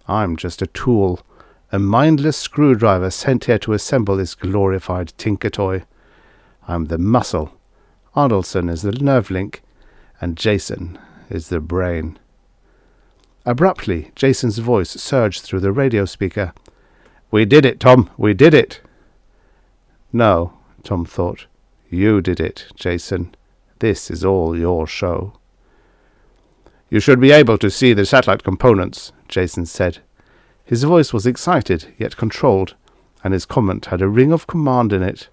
I'm just a tool, a mindless screwdriver sent here to assemble this glorified tinker toy. I'm the muscle, Arnoldson is the nerve link, and Jason is the brain." Abruptly, Jason's voice surged through the radio speaker. "We did it, Tom, we did it." "No," Tom thought. "You did it, Jason. This is all your show." "You should be able to see the satellite components," Jason said. His voice was excited, yet controlled, and his comment had a ring of command in it.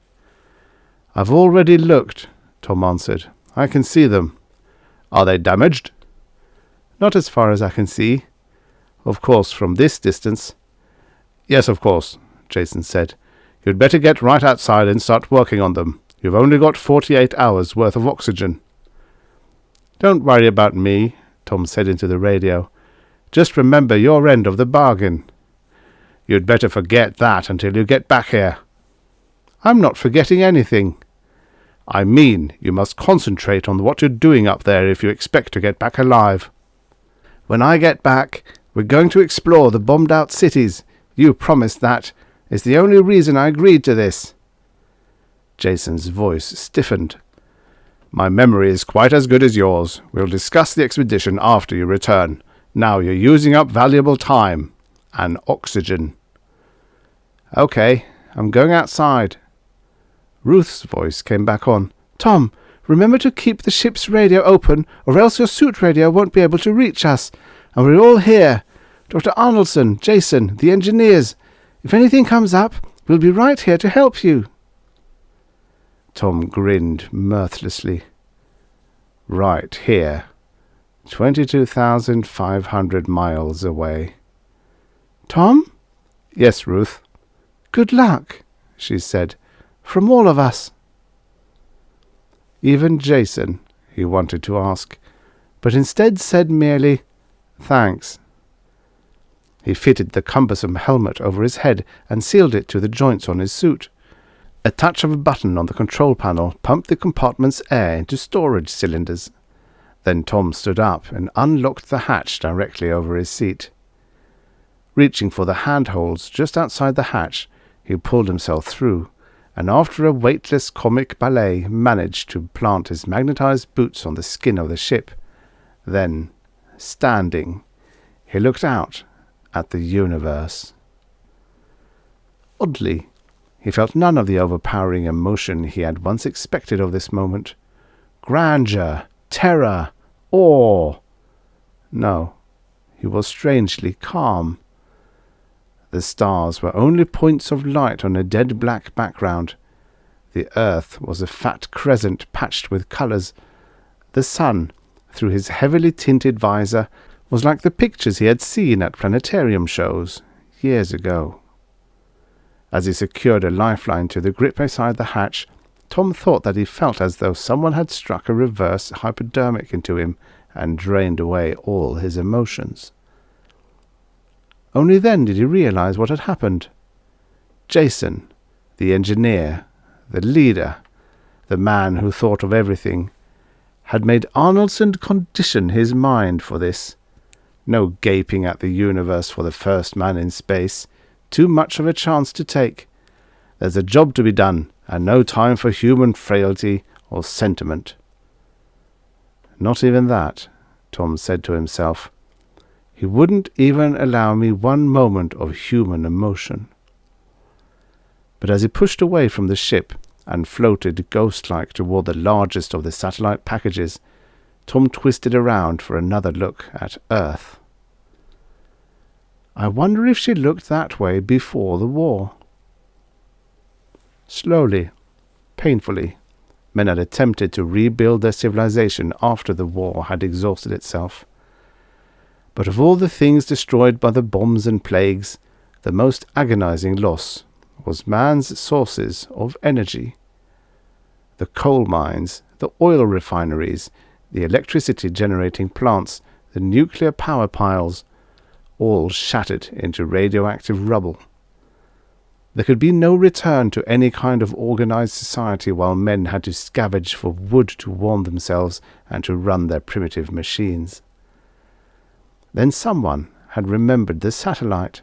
"I've already looked," Tom answered. "I can see them." "Are they damaged?" "Not as far as I can see. Of course, from this distance." "Yes, of course," Jason said. "You'd better get right outside and start working on them. You've only got 48 hours worth of oxygen." "Don't worry about me," Tom said into the radio. "Just remember your end of the bargain." "You'd better forget that until you get back here." "I'm not forgetting anything." "I mean, you must concentrate on what you're doing up there if you expect to get back alive." "When I get back, we're going to explore the bombed-out cities. You promised that. It's the only reason I agreed to this." Jason's voice stiffened. "My memory is quite as good as yours. We'll discuss the expedition after you return. Now you're using up valuable time. And oxygen." "Okay, I'm going outside." Ruth's voice came back on. "Tom, remember to keep the ship's radio open, or else your suit radio won't be able to reach us. And we're all here. Dr. Arnoldson, Jason, the engineers. If anything comes up, we'll be right here to help you." Tom grinned mirthlessly. "Right here. 22,500 miles away." "Tom?" "Yes, Ruth." "Good luck," she said, "from all of us." "Even Jason?" he wanted to ask, but instead said merely, "Thanks." He fitted the cumbersome helmet over his head and sealed it to the joints on his suit. A touch of a button on the control panel pumped the compartment's air into storage cylinders. Then Tom stood up and unlocked the hatch directly over his seat. Reaching for the handholds just outside the hatch, he pulled himself through, and after a weightless comic ballet managed to plant his magnetized boots on the skin of the ship. Then, standing, he looked out at the universe. Oddly, he felt none of the overpowering emotion he had once expected of this moment. Grandeur, terror, awe. No, he was strangely calm. The stars were only points of light on a dead black background. The earth was a fat crescent patched with colours. The sun, through his heavily tinted visor, was like the pictures he had seen at planetarium shows years ago. As he secured a lifeline to the grip beside the hatch, Tom thought that he felt as though someone had struck a reverse hypodermic into him and drained away all his emotions. Only then did he realize what had happened. Jason, the engineer, the leader, the man who thought of everything, had made Arnoldson condition his mind for this. No gaping at the universe for the first man in space. Too much of a chance to take. There's a job to be done, and no time for human frailty or sentiment. Not even that, Tom said to himself. He wouldn't even allow me one moment of human emotion. But as he pushed away from the ship and floated ghost-like toward the largest of the satellite packages, Tom twisted around for another look at Earth. I wonder if she looked that way before the war. Slowly, painfully, men had attempted to rebuild their civilization after the war had exhausted itself. But of all the things destroyed by the bombs and plagues, the most agonizing loss was man's sources of energy. The coal mines, the oil refineries, the electricity-generating plants, the nuclear power piles, all shattered into radioactive rubble. There could be no return to any kind of organized society while men had to scavenge for wood to warm themselves and to run their primitive machines. Then someone had remembered the satellite.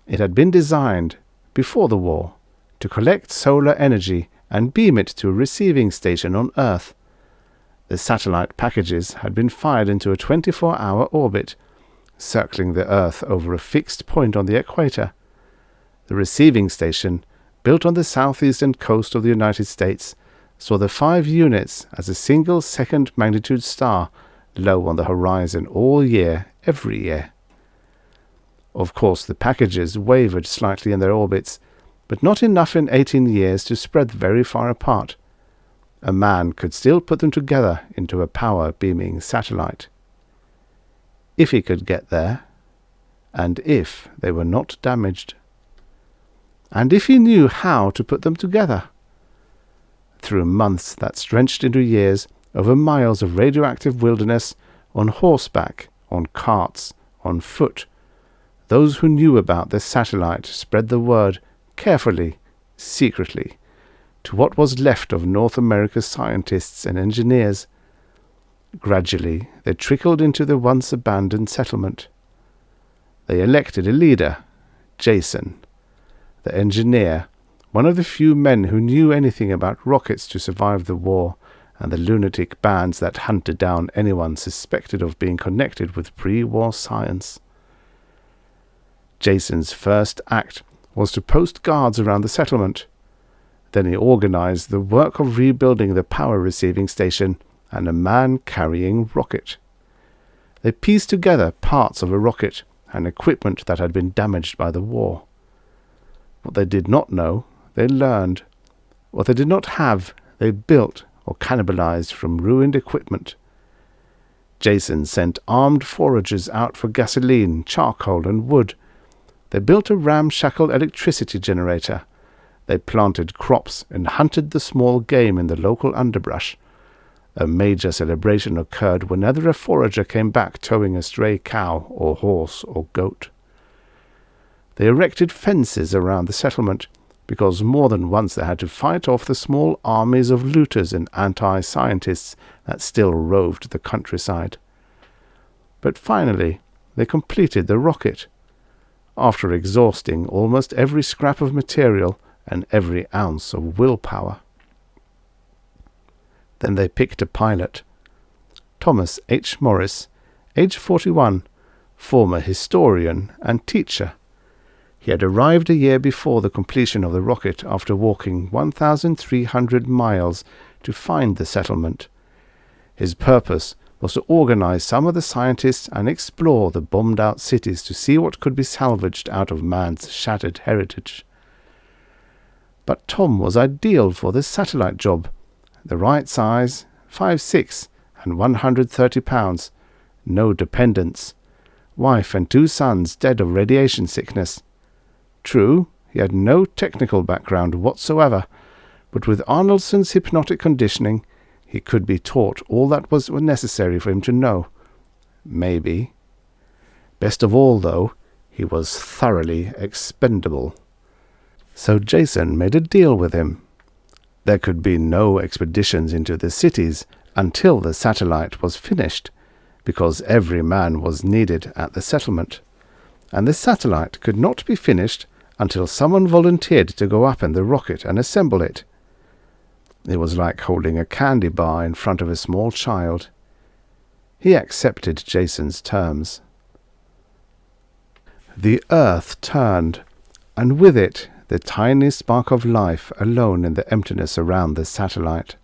It had been designed, before the war, to collect solar energy and beam it to a receiving station on Earth. The satellite packages had been fired into a 24-hour orbit, circling the Earth over a fixed point on the equator. The receiving station, built on the southeastern coast of the United States, saw the 5 units as a single second-magnitude star low on the horizon all year, every year. Of course, the packages wavered slightly in their orbits, but not enough in 18 years to spread very far apart. A man could still put them together into a power-beaming satellite. If he could get there, and if they were not damaged. And if he knew how to put them together. Through months that stretched into years, over miles of radioactive wilderness, on horseback, on carts, on foot, those who knew about the satellite spread the word carefully, secretly, to what was left of North America's scientists and engineers. Gradually, they trickled into the once abandoned settlement. They elected a leader, Jason, the engineer, one of the few men who knew anything about rockets to survive the war and the lunatic bands that hunted down anyone suspected of being connected with pre-war science. Jason's first act was to post guards around the settlement. Then he organized the work of rebuilding the power receiving station and a man-carrying rocket. They pieced together parts of a rocket and equipment that had been damaged by the war. What they did not know, they learned. What they did not have, they built or cannibalized from ruined equipment. Jason sent armed foragers out for gasoline, charcoal, and wood. They built a ramshackle electricity generator. They planted crops and hunted the small game in the local underbrush. A major celebration occurred whenever a forager came back towing a stray cow or horse or goat. They erected fences around the settlement, because more than once they had to fight off the small armies of looters and anti-scientists that still roved the countryside. But finally, they completed the rocket, after exhausting almost every scrap of material and every ounce of willpower. Then they picked a pilot, Thomas H. Morris, age 41, former historian and teacher. He had arrived a year before the completion of the rocket after walking 1,300 miles to find the settlement. His purpose was to organize some of the scientists and explore the bombed-out cities to see what could be salvaged out of man's shattered heritage. But Tom was ideal for this satellite job. The right size, 5'6", and 130 pounds. No dependents. Wife and 2 sons dead of radiation sickness. True, he had no technical background whatsoever, but with Arnoldson's hypnotic conditioning, he could be taught all that was necessary for him to know. Maybe. Best of all, though, he was thoroughly expendable. So Jason made a deal with him. There could be no expeditions into the cities until the satellite was finished, because every man was needed at the settlement, and the satellite could not be finished until someone volunteered to go up in the rocket and assemble it. It was like holding a candy bar in front of a small child. He accepted Jason's terms. The earth turned, and with it the tiny spark of life alone in the emptiness around the satellite.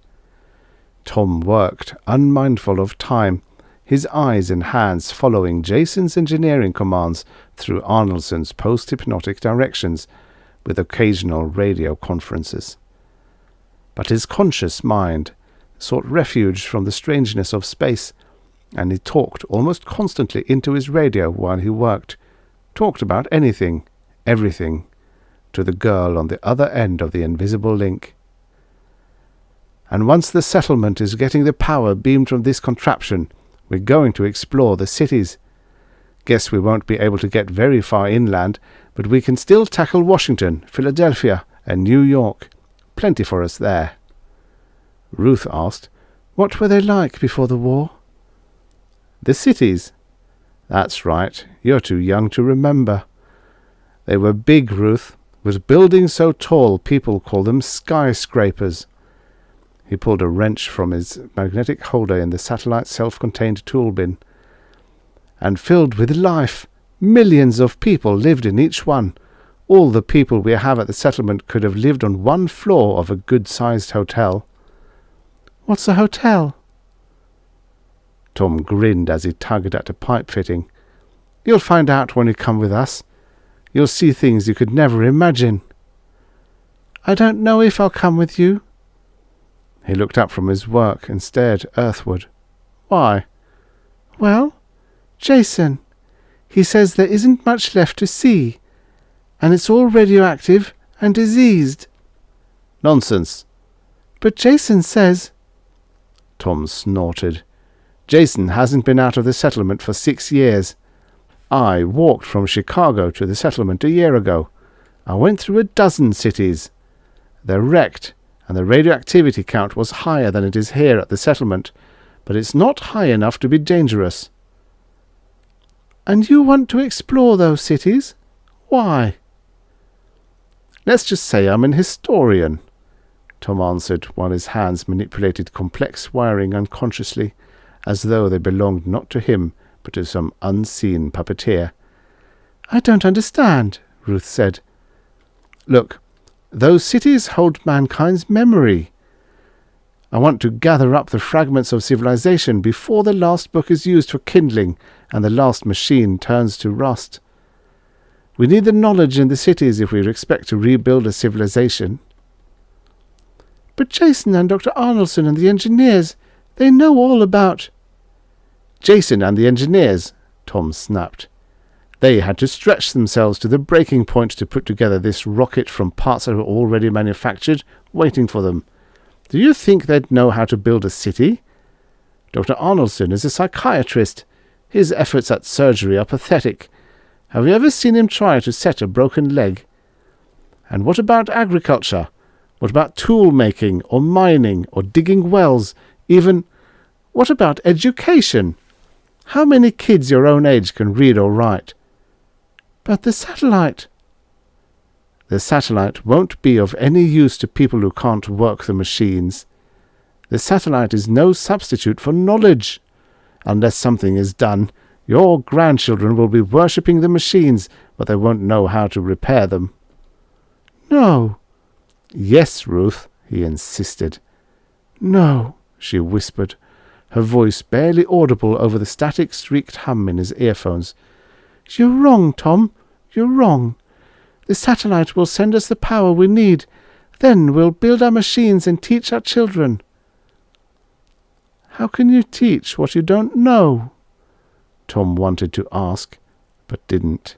Tom worked, unmindful of time, his eyes and hands following Jason's engineering commands through Arnoldson's post-hypnotic directions, with occasional radio conferences. But his conscious mind sought refuge from the strangeness of space, and he talked almost constantly into his radio while he worked, talked about anything, everything, to the girl on the other end of the invisible link. And once the settlement is getting the power beamed from this contraption, we're going to explore the cities. Guess we won't be able to get very far inland, but we can still tackle Washington, Philadelphia, and New York. Plenty for us there." Ruth asked, "What were they like before the war?" "The cities." "That's right. You're too young to remember. They were big, Ruth, with buildings so tall people call them skyscrapers." He pulled a wrench from his magnetic holder in the satellite self-contained tool bin. "And filled with life. Millions of people lived in each one. All the people we have at the settlement could have lived on one floor of a good-sized hotel." "What's a hotel?" Tom grinned as he tugged at a pipe fitting. "You'll find out when you come with us. You'll see things you could never imagine." "I don't know if I'll come with you." He looked up from his work and stared earthward. "Why?" "Well, Jason. He says there isn't much left to see, and it's all radioactive and diseased." "Nonsense." "But Jason says—" Tom snorted. "Jason hasn't been out of the settlement for 6 years. I walked from Chicago to the settlement a year ago. I went through a dozen cities. They're wrecked, and the radioactivity count was higher than it is here at the settlement, but it's not high enough to be dangerous." "And you want to explore those cities? Why?" "Let's just say I'm an historian," Tom answered, while his hands manipulated complex wiring unconsciously, as though they belonged not to him, but to some unseen puppeteer. "I don't understand," Ruth said. "Look, those cities hold mankind's memory. I want to gather up the fragments of civilization before the last book is used for kindling and the last machine turns to rust. We need the knowledge in the cities if we expect to rebuild a civilization." "But Jason and Dr. Arnoldson and the engineers, they know all about—" "Jason and the engineers," Tom snapped. "They had to stretch themselves to the breaking point to put together this rocket from parts that were already manufactured, waiting for them. Do you think they'd know how to build a city? Dr. Arnoldson is a psychiatrist. His efforts at surgery are pathetic. Have you ever seen him try to set a broken leg? And what about agriculture? What about tool-making, or mining, or digging wells? Even, what about education? How many kids your own age can read or write?" "But the satellite—" "The satellite won't be of any use to people who can't work the machines. The satellite is no substitute for knowledge. Unless something is done, your grandchildren will be worshipping the machines, but they won't know how to repair them." "No." "Yes, Ruth," he insisted. "No," she whispered, her voice barely audible over the static-streaked hum in his earphones. "You're wrong, Tom. You're wrong. The satellite will send us the power we need. Then we'll build our machines and teach our children." "How can you teach what you don't know?" Tom wanted to ask, but didn't.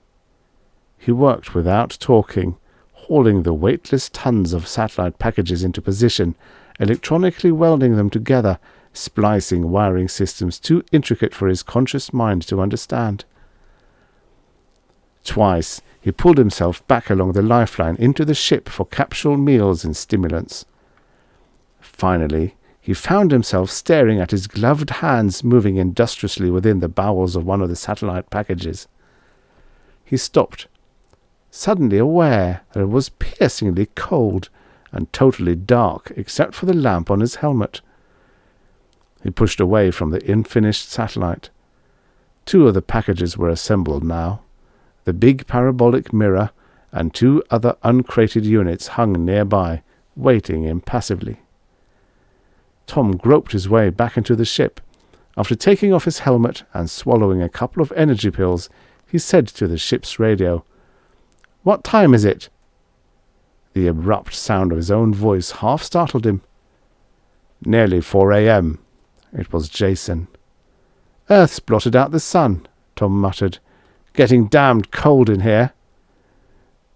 He worked without talking, hauling the weightless tons of satellite packages into position, electronically welding them together, splicing wiring systems too intricate for his conscious mind to understand. Twice he pulled himself back along the lifeline into the ship for capsule meals and stimulants. Finally, he found himself staring at his gloved hands moving industriously within the bowels of one of the satellite packages. He stopped, suddenly aware that it was piercingly cold and totally dark except for the lamp on his helmet. He pushed away from the unfinished satellite. 2 of the packages were assembled now. The big parabolic mirror and 2 other uncrated units hung nearby, waiting impassively. Tom groped his way back into the ship. After taking off his helmet and swallowing a couple of energy pills, he said to the ship's radio, "What time is it?" The abrupt sound of his own voice half startled him. "Nearly 4 a.m. It was Jason. "Earth's blotted out the sun," Tom muttered. "Getting damned cold in here."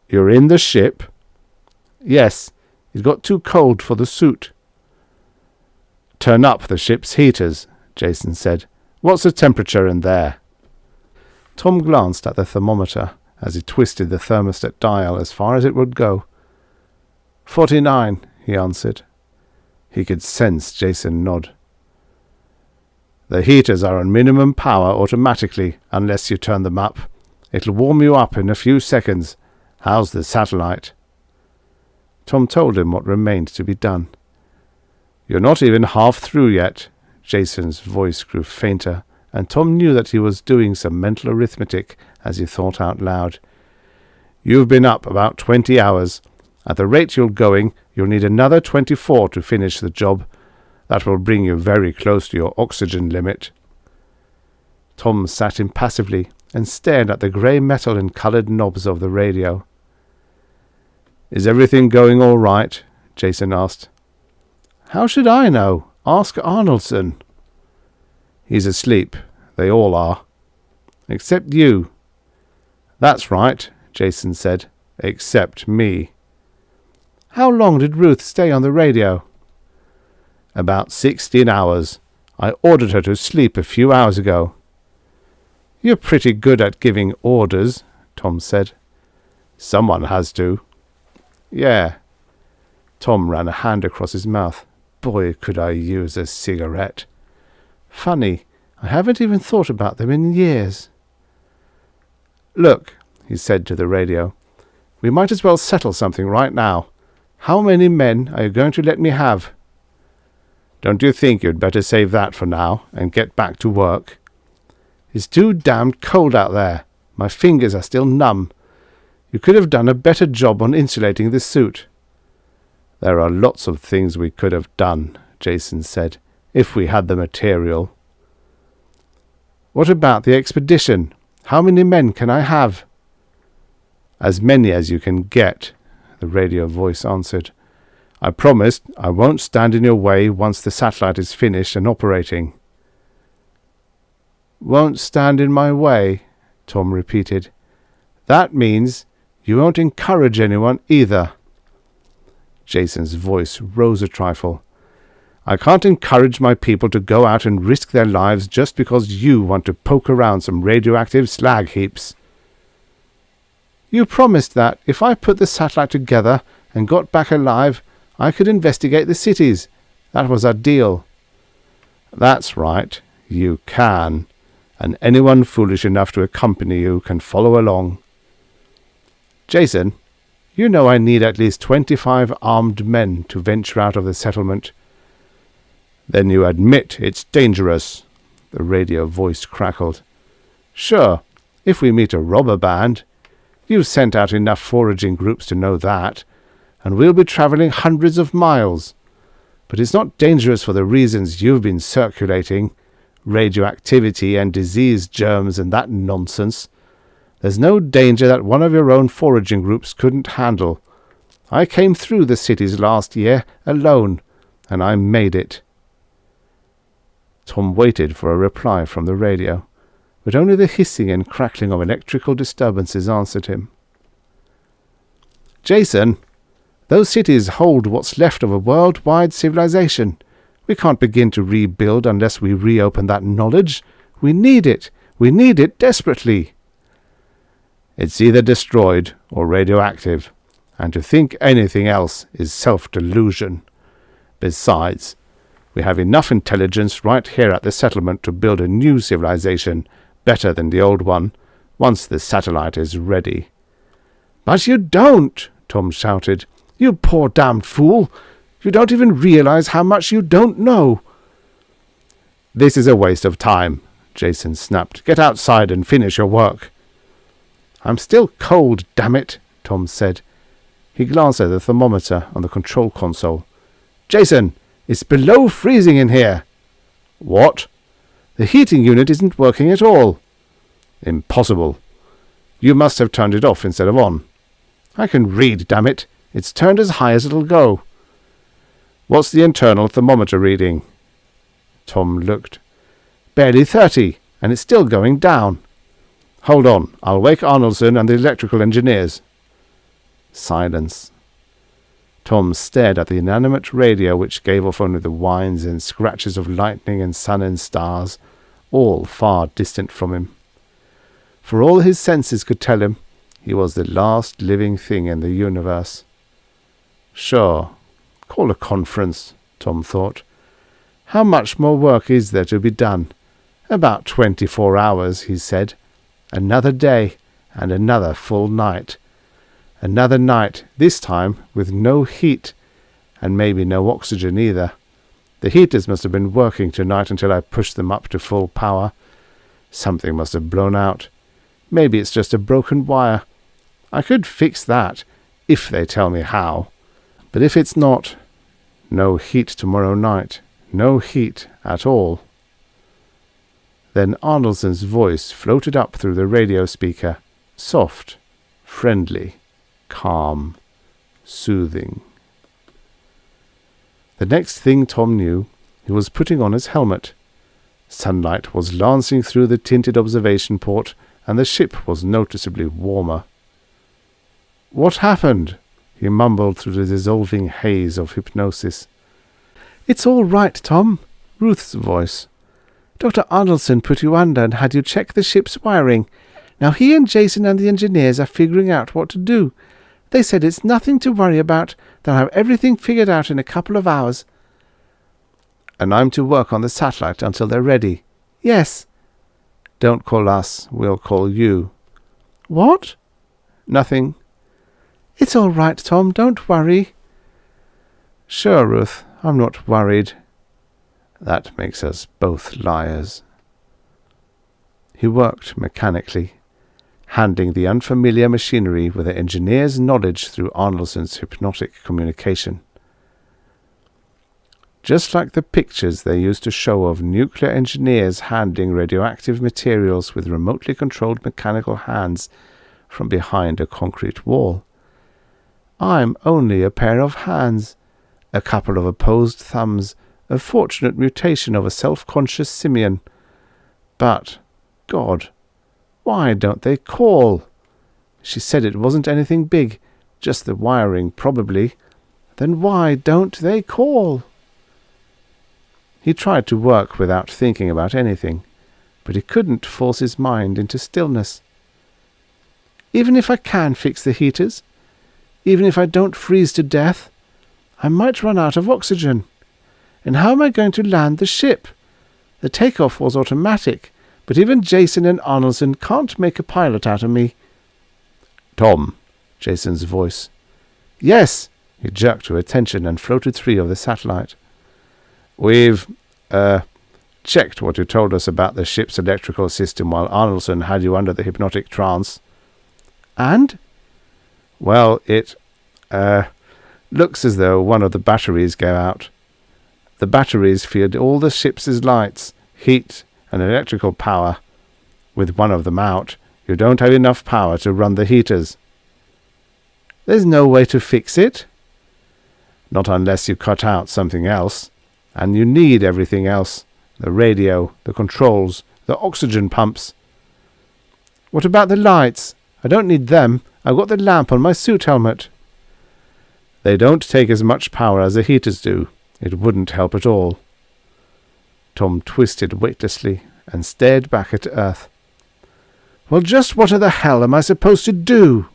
"You're in the ship?" "Yes. It got too cold for the suit." "Turn up the ship's heaters," Jason said. "What's the temperature in there?" Tom glanced at the thermometer as he twisted the thermostat dial as far as it would go. 49, he answered. He could sense Jason nod. The heaters are on minimum power automatically, unless you turn them up. It'll warm you up in a few seconds. How's the satellite? Tom told him what remained to be done. You're not even half through yet. Jason's voice grew fainter, and Tom knew that he was doing some mental arithmetic as he thought out loud. You've been up about 20 hours. At the rate you're going, you'll need another 24 to finish the job. That will bring you very close to your oxygen limit. Tom sat impassively and stared at the grey metal and coloured knobs of the radio. Is everything going all right? Jason asked. How should I know? Ask Arnoldson. He's asleep. They all are. Except you. That's right, Jason said. Except me. How long did Ruth stay on the radio? About 16 hours. I ordered her to sleep a few hours ago. You're pretty good at giving orders, Tom said. Someone has to. Yeah. Tom ran a hand across his mouth. Boy, could I use a cigarette. Funny, I haven't even thought about them in years. Look, he said to the radio, we might as well settle something right now. How many men are you going to let me have? Don't you think you'd better save that for now and get back to work? It's too damned cold out there. My fingers are still numb. You could have done a better job on insulating this suit. There are lots of things we could have done, Jason said, if we had the material. What about the expedition? How many men can I have? As many as you can get, the radio voice answered. I promised I won't stand in your way once the satellite is finished and operating. Won't stand in my way, Tom repeated. That means you won't encourage anyone either. Jason's voice rose a trifle. I can't encourage my people to go out and risk their lives just because you want to poke around some radioactive slag heaps. You promised that if I put the satellite together and got back alive, I could investigate the cities. That was our deal. That's right, you can, and anyone foolish enough to accompany you can follow along. Jason, you know I need at least 25 armed men to venture out of the settlement. Then you admit it's dangerous, the radio voice crackled. Sure, if we meet a robber band. You've sent out enough foraging groups to know that, and we'll be travelling hundreds of miles. But it's not dangerous for the reasons you've been circulating, radioactivity and disease germs and that nonsense. There's no danger that one of your own foraging groups couldn't handle. I came through the cities last year alone, and I made it. Tom waited for a reply from the radio, but only the hissing and crackling of electrical disturbances answered him. Jason, those cities hold what's left of a worldwide civilization. We can't begin to rebuild unless we reopen that knowledge. We need it. We need it desperately. It's either destroyed or radioactive, and to think anything else is self-delusion. Besides, we have enough intelligence right here at the settlement to build a new civilization better than the old one, once the satellite is ready. But you don't, Tom shouted. You poor damned fool. You don't even realize how much you don't know. This is a waste of time, Jason snapped. Get outside and finish your work. I'm still cold, damn it, Tom said. He glanced at the thermometer on the control console. Jason, it's below freezing in here. What? The heating unit isn't working at all. Impossible. You must have turned it off instead of on. I can read, damn it. It's turned as high as it'll go. What's the internal thermometer reading? Tom looked. Barely 30, and it's still going down. Hold on, I'll wake Arnoldson and the electrical engineers. Silence. Tom stared at the inanimate radio, which gave off only the whines and scratches of lightning and sun and stars, all far distant from him. For all his senses could tell him, he was the last living thing in the universe. Sure, call a conference, Tom thought. How much more work is there to be done? About 24 hours, he said. Another day, and another full night. Another night, this time with no heat, and maybe no oxygen either. The heaters must have been working tonight until I pushed them up to full power. Something must have blown out. Maybe it's just a broken wire. I could fix that, if they tell me how. But if it's not, no heat tomorrow night. No heat at all. Then Arnoldson's voice floated up through the radio speaker, soft, friendly, calm, soothing. The next thing Tom knew, he was putting on his helmet. Sunlight was lancing through the tinted observation port, and the ship was noticeably warmer. "What happened?" he mumbled through the dissolving haze of hypnosis. "It's all right, Tom," Ruth's voice. "Dr. Arnoldson put you under and had you check the ship's wiring. Now he and Jason and the engineers are figuring out what to do. They said it's nothing to worry about. They'll have everything figured out in a couple of hours." "And I'm to work on the satellite until they're ready?" "Yes." "Don't call us. We'll call you." "What?" "Nothing." "It's all right, Tom. Don't worry." "Sure, Ruth. I'm not worried." That makes us both liars. He worked mechanically, handling the unfamiliar machinery with the engineer's knowledge through Arnoldson's hypnotic communication. Just like the pictures they used to show of nuclear engineers handling radioactive materials with remotely controlled mechanical hands from behind a concrete wall. I'm only a pair of hands, a couple of opposed thumbs, a fortunate mutation of a self-conscious simian. But, God, why don't they call? She said it wasn't anything big, just the wiring, probably. Then why don't they call? He tried to work without thinking about anything, but he couldn't force his mind into stillness. Even if I can fix the heaters, even if I don't freeze to death, I might run out of oxygen. And how am I going to land the ship? The takeoff was automatic, but even Jason and Arnoldson can't make a pilot out of me. "Tom," Jason's voice. "Yes," he jerked to attention and floated free of the satellite. "We've, checked what you told us about the ship's electrical system while Arnoldson had you under the hypnotic trance." "And?" "Well, it, looks as though one of the batteries gave out. The batteries feed all the ship's lights, heat, and electrical power. With one of them out, you don't have enough power to run the heaters." "There's no way to fix it?" "Not unless you cut out something else. And you need everything else. The radio, the controls, the oxygen pumps." "What about the lights? I don't need them. I've got the lamp on my suit helmet." "They don't take as much power as the heaters do. It wouldn't help at all." Tom twisted weightlessly and stared back at Earth. "Well, just what the hell am I supposed to do?"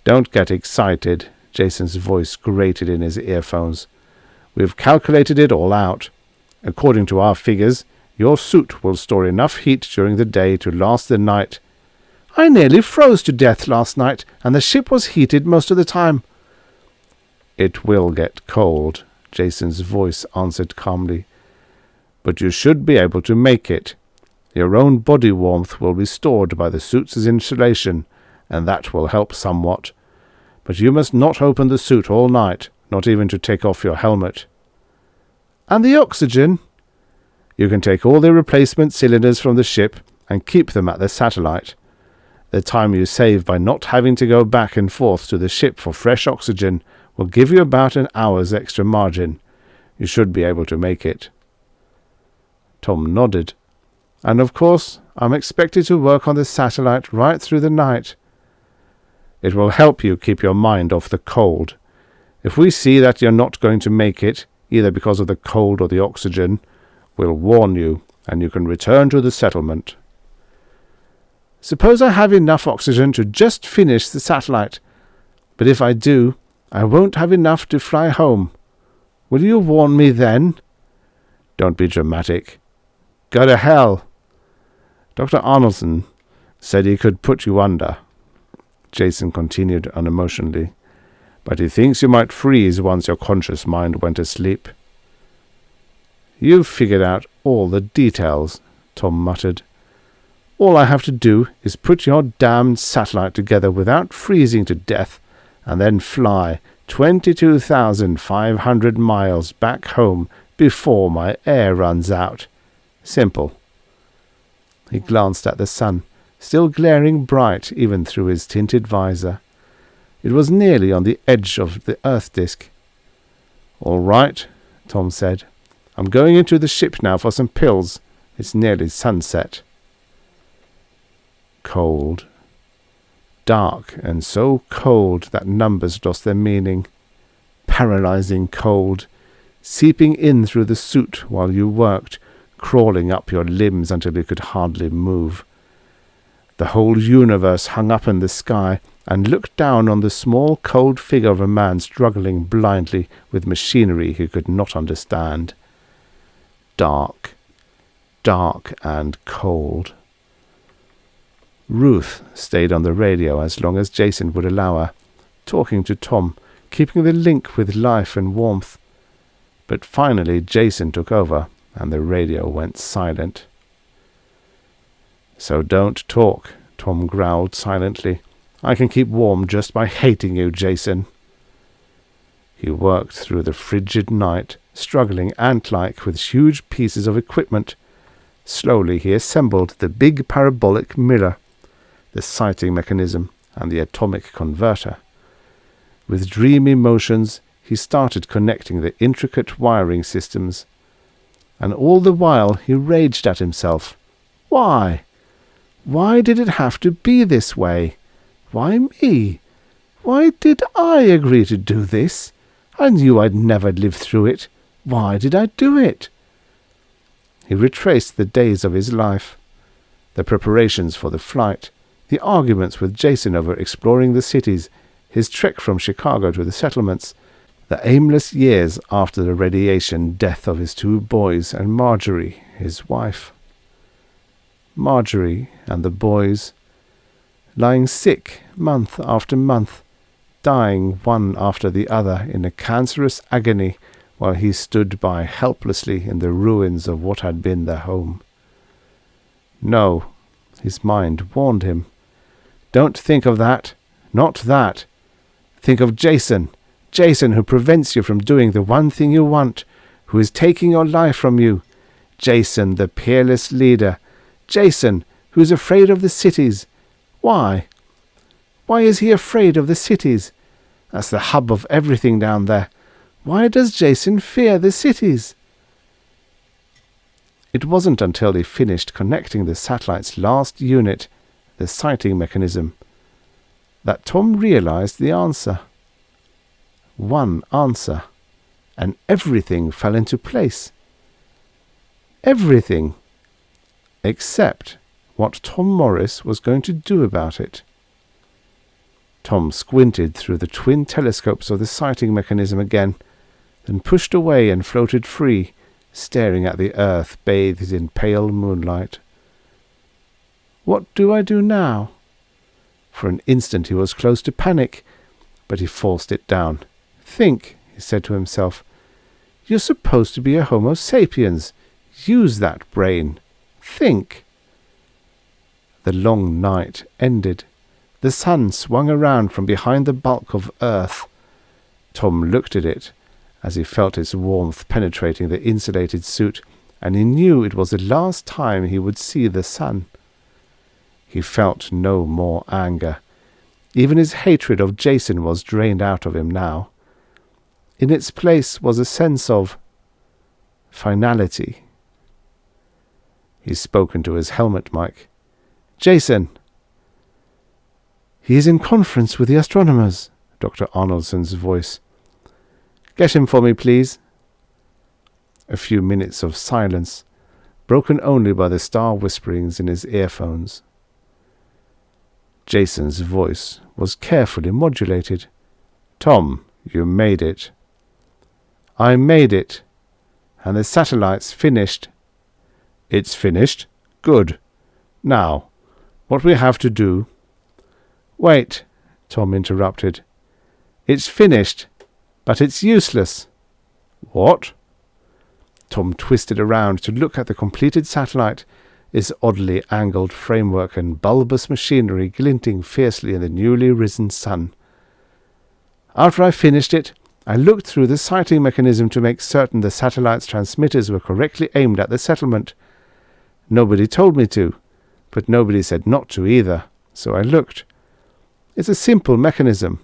"Don't get excited," Jason's voice grated in his earphones. "We've calculated it all out. According to our figures, your suit will store enough heat during the day to last the night." "I nearly froze to death last night, and the ship was heated most of the time." "It will get cold," Jason's voice answered calmly. "But you should be able to make it. Your own body warmth will be stored by the suit's insulation, and that will help somewhat. But you must not open the suit all night, not even to take off your helmet." "And the oxygen?" "You can take all the replacement cylinders from the ship and keep them at the satellite. The time you save by not having to go back and forth to the ship for fresh oxygen will give you about an hour's extra margin. You should be able to make it." Tom nodded. "And of course, I'm expected to work on the satellite right through the night." "It will help you keep your mind off the cold. If we see that you're not going to make it, either because of the cold or the oxygen, we'll warn you, and you can return to the settlement." Suppose I have enough oxygen to just finish the satellite. But if I do, I won't have enough to fly home. Will you warn me then? Don't be dramatic. Go to hell. Dr. Arnoldson said he could put you under. Jason continued unemotionally. But he thinks you might freeze once your conscious mind went asleep. You've figured out all the details, Tom muttered. All I have to do is put your damned satellite together without freezing to death, and then fly 22,500 miles back home before my air runs out. Simple. He glanced at the sun, still glaring bright even through his tinted visor. It was nearly on the edge of the Earth disk. All right, Tom said. I'm going into the ship now for some pills. It's nearly sunset. Cold. Dark, and so cold that numbers lost their meaning. Paralyzing cold, seeping in through the suit while you worked, crawling up your limbs until you could hardly move. The whole universe hung up in the sky and looked down on the small, cold figure of a man struggling blindly with machinery he could not understand. Dark, dark and cold. Ruth stayed on the radio as long as Jason would allow her, talking to Tom, keeping the link with life and warmth. But finally Jason took over, and the radio went silent. So don't talk, Tom growled silently. I can keep warm just by hating you, Jason. He worked through the frigid night, struggling ant-like with huge pieces of equipment. Slowly he assembled the big parabolic mirror, the sighting mechanism, and the atomic converter. With dreamy motions, he started connecting the intricate wiring systems. And all the while he raged at himself. Why? Why did it have to be this way? Why me? Why did I agree to do this? I knew I'd never live through it. Why did I do it? He retraced the days of his life, the preparations for the flight, the arguments with Jason over exploring the cities, his trek from Chicago to the settlements, the aimless years after the radiation death of his 2 boys and Marjorie, his wife. Marjorie and the boys, lying sick month after month, dying one after the other in a cancerous agony while he stood by helplessly in the ruins of what had been their home. No, his mind warned him. Don't think of that. Not that. Think of Jason. Jason, who prevents you from doing the one thing you want, who is taking your life from you. Jason, the peerless leader. Jason, who is afraid of the cities. Why? Why is he afraid of the cities? That's the hub of everything down there. Why does Jason fear the cities? It wasn't until he finished connecting the satellite's last unit, the sighting mechanism, that Tom realized the answer. One answer, and everything fell into place. Everything, except what Tom Morris was going to do about it. Tom squinted through the twin telescopes of the sighting mechanism again, then pushed away and floated free, staring at the earth bathed in pale moonlight. What do I do now? For an instant he was close to panic, but he forced it down. Think, he said to himself. You're supposed to be a Homo sapiens. Use that brain. Think. The long night ended. The sun swung around from behind the bulk of earth. Tom looked at it as he felt its warmth penetrating the insulated suit, and he knew it was the last time he would see the sun. He felt no more anger. Even his hatred of Jason was drained out of him now. In its place was a sense of finality. He spoke into his helmet mic. Jason! He is in conference with the astronomers, Dr. Arnoldson's voice. Get him for me, please. A few minutes of silence, broken only by the star whisperings in his earphones. Jason's voice was carefully modulated. "Tom, you made it." "I made it. And the satellite's finished." "It's finished? Good. Now, what we have to do—" "Wait," Tom interrupted. "It's finished, but it's useless." "What?" Tom twisted around to look at the completed satellite, its oddly angled framework and bulbous machinery glinting fiercely in the newly risen sun. "After I finished it, I looked through the sighting mechanism to make certain the satellite's transmitters were correctly aimed at the settlement. Nobody told me to, but nobody said not to either, so I looked. It's a simple mechanism.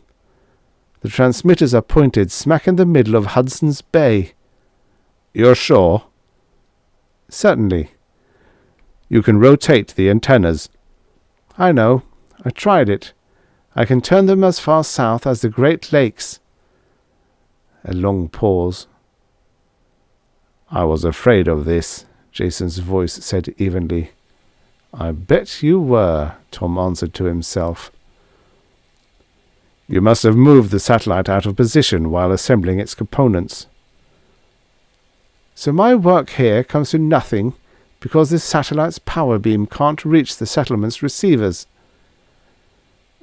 The transmitters are pointed smack in the middle of Hudson's Bay." "You're sure?" "Certainly." "You can rotate the antennas." "I know. I tried it. I can turn them as far south as the Great Lakes." A long pause. "I was afraid of this," Jason's voice said evenly. "I bet you were," Tom answered to himself. "You must have moved the satellite out of position while assembling its components." "So my work here comes to nothing because this satellite's power beam can't reach the settlement's receivers?"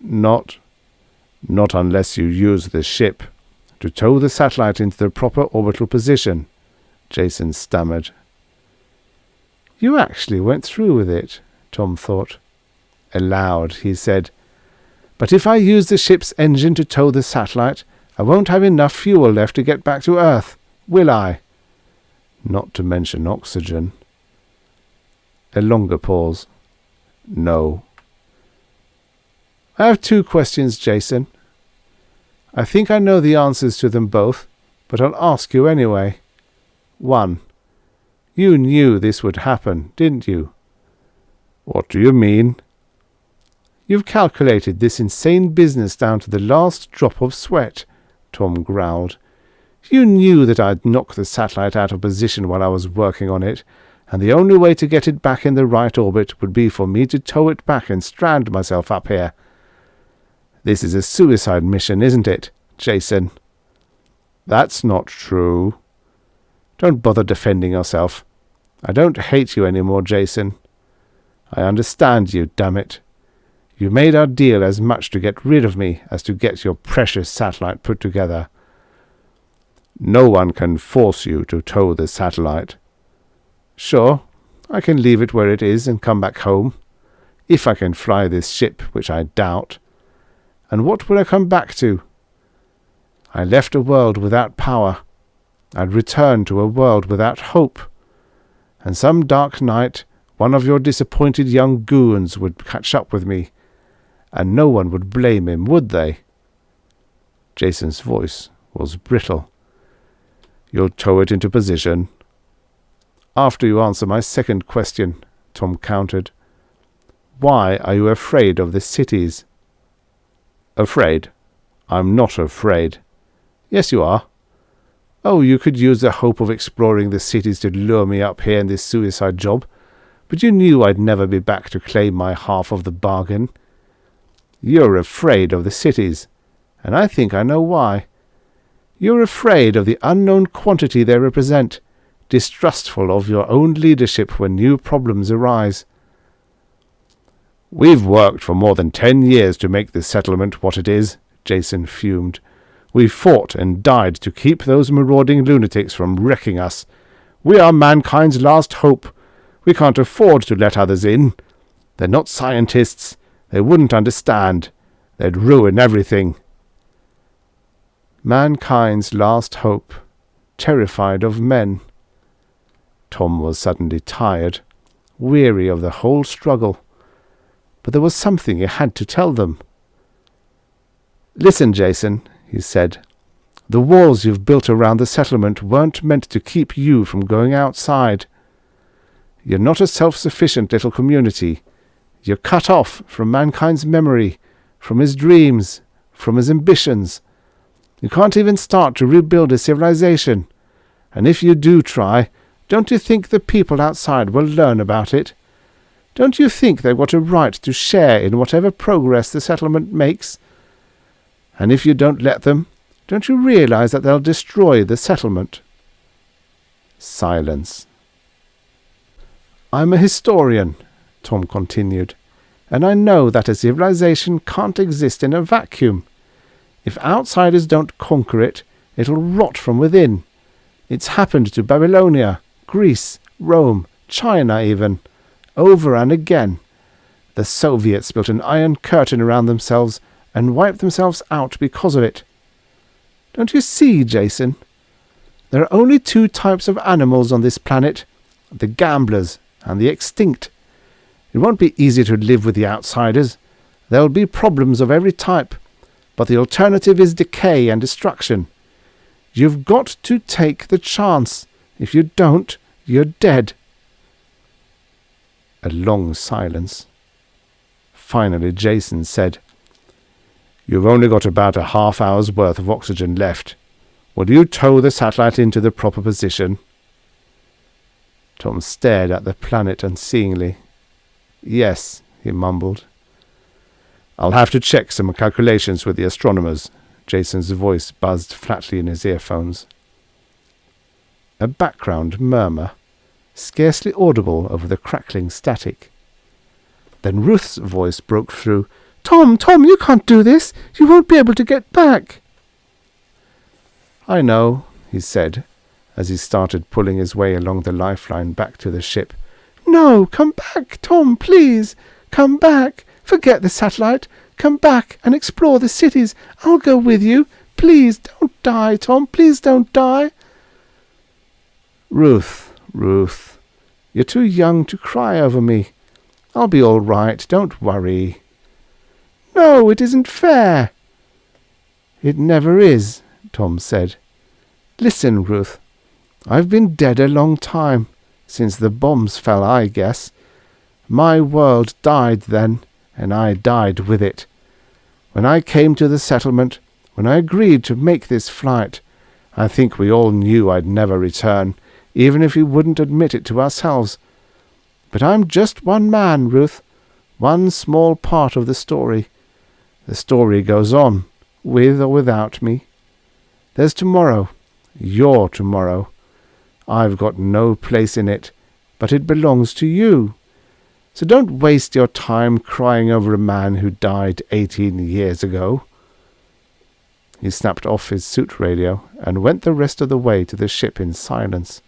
Not unless you use the ship to tow the satellite into the proper orbital position," Jason stammered. "You actually went through with it," Tom thought. Aloud, he said, "But if I use the ship's engine to tow the satellite, I won't have enough fuel left to get back to Earth, will I? Not to mention oxygen." A longer pause. "No." "I have 2 questions, Jason. I think I know the answers to them both, but I'll ask you anyway. 1. You knew this would happen, didn't you?" "What do you mean?" "You've calculated this insane business down to the last drop of sweat," Tom growled. "You knew that I'd knock the satellite out of position while I was working on it, and the only way to get it back in the right orbit would be for me to tow it back and strand myself up here. This is a suicide mission, isn't it, Jason?" "That's not true." "Don't bother defending yourself. I don't hate you any more, Jason. I understand you, damn it. You made our deal as much to get rid of me as to get your precious satellite put together." "No one can force you to tow the satellite." "Sure, I can leave it where it is and come back home. If I can fly this ship, which I doubt. And what would I come back to? I left a world without power. I'd return to a world without hope. And some dark night, one of your disappointed young goons would catch up with me, and no one would blame him, would they?" Jason's voice was brittle. "You'll tow it into position?" "After you answer my second question," Tom countered. "Why are you afraid of the cities?" "Afraid? I'm not afraid." "Yes, you are. Oh, you could use the hope of exploring the cities to lure me up here in this suicide job, but you knew I'd never be back to claim my half of the bargain. You're afraid of the cities, and I think I know why. You're afraid of the unknown quantity they represent, distrustful of your own leadership when new problems arise." "We've worked for more than 10 years to make this settlement what it is," Jason fumed. "We've fought and died to keep those marauding lunatics from wrecking us. We are mankind's last hope. We can't afford to let others in. They're not scientists. They wouldn't understand. They'd ruin everything." Mankind's last hope, terrified of men. Tom was suddenly tired, weary of the whole struggle. But there was something he had to tell them. "Listen, Jason," he said. "The walls you've built around the settlement weren't meant to keep you from going outside. You're not a self-sufficient little community. You're cut off from mankind's memory, from his dreams, from his ambitions. You can't even start to rebuild a civilization. And if you do try, don't you think the people outside will learn about it? Don't you think they've got a right to share in whatever progress the settlement makes? And if you don't let them, don't you realize that they'll destroy the settlement?" Silence. "I'm a historian," Tom continued, "and I know that a civilization can't exist in a vacuum. If outsiders don't conquer it, it'll rot from within. It's happened to Babylonia, Greece, Rome, China even, over and again. The Soviets built an iron curtain around themselves and wiped themselves out because of it. Don't you see, Jason? There are only two types of animals on this planet, the gamblers and the extinct. It won't be easy to live with the outsiders. There'll be problems of every type, but the alternative is decay and destruction. You've got to take the chance. If you don't, you're dead." A long silence. Finally Jason said, "You've only got about a half-hour's worth of oxygen left. Will you tow the satellite into the proper position?" Tom stared at the planet unseeingly. "Yes," he mumbled. "I'll have to check some calculations with the astronomers." Jason's voice buzzed flatly in his earphones. A background murmur, scarcely audible over the crackling static. Then Ruth's voice broke through. Tom, you can't do this. You won't be able to get back." "I know," he said, as he started pulling his way along the lifeline back to the ship. "No, come back, Tom, please. Come back. Forget the satellite. Come back and explore the cities. I'll go with you. Please don't die, Tom. Please don't die." Ruth, you're too young to cry over me. I'll be all right. Don't worry." "No, it isn't fair." "It never is," Tom said. "Listen, Ruth. I've been dead a long time, since the bombs fell, I guess. My world died then, and I died with it. When I came to the settlement, when I agreed to make this flight, I think we all knew I'd never return, even if we wouldn't admit it to ourselves. But I'm just one man, Ruth, one small part of the story. The story goes on, with or without me. There's tomorrow, your tomorrow. I've got no place in it, but it belongs to you. So don't waste your time crying over a man who died 18 years ago." He snapped off his suit radio and went the rest of the way to the ship in silence.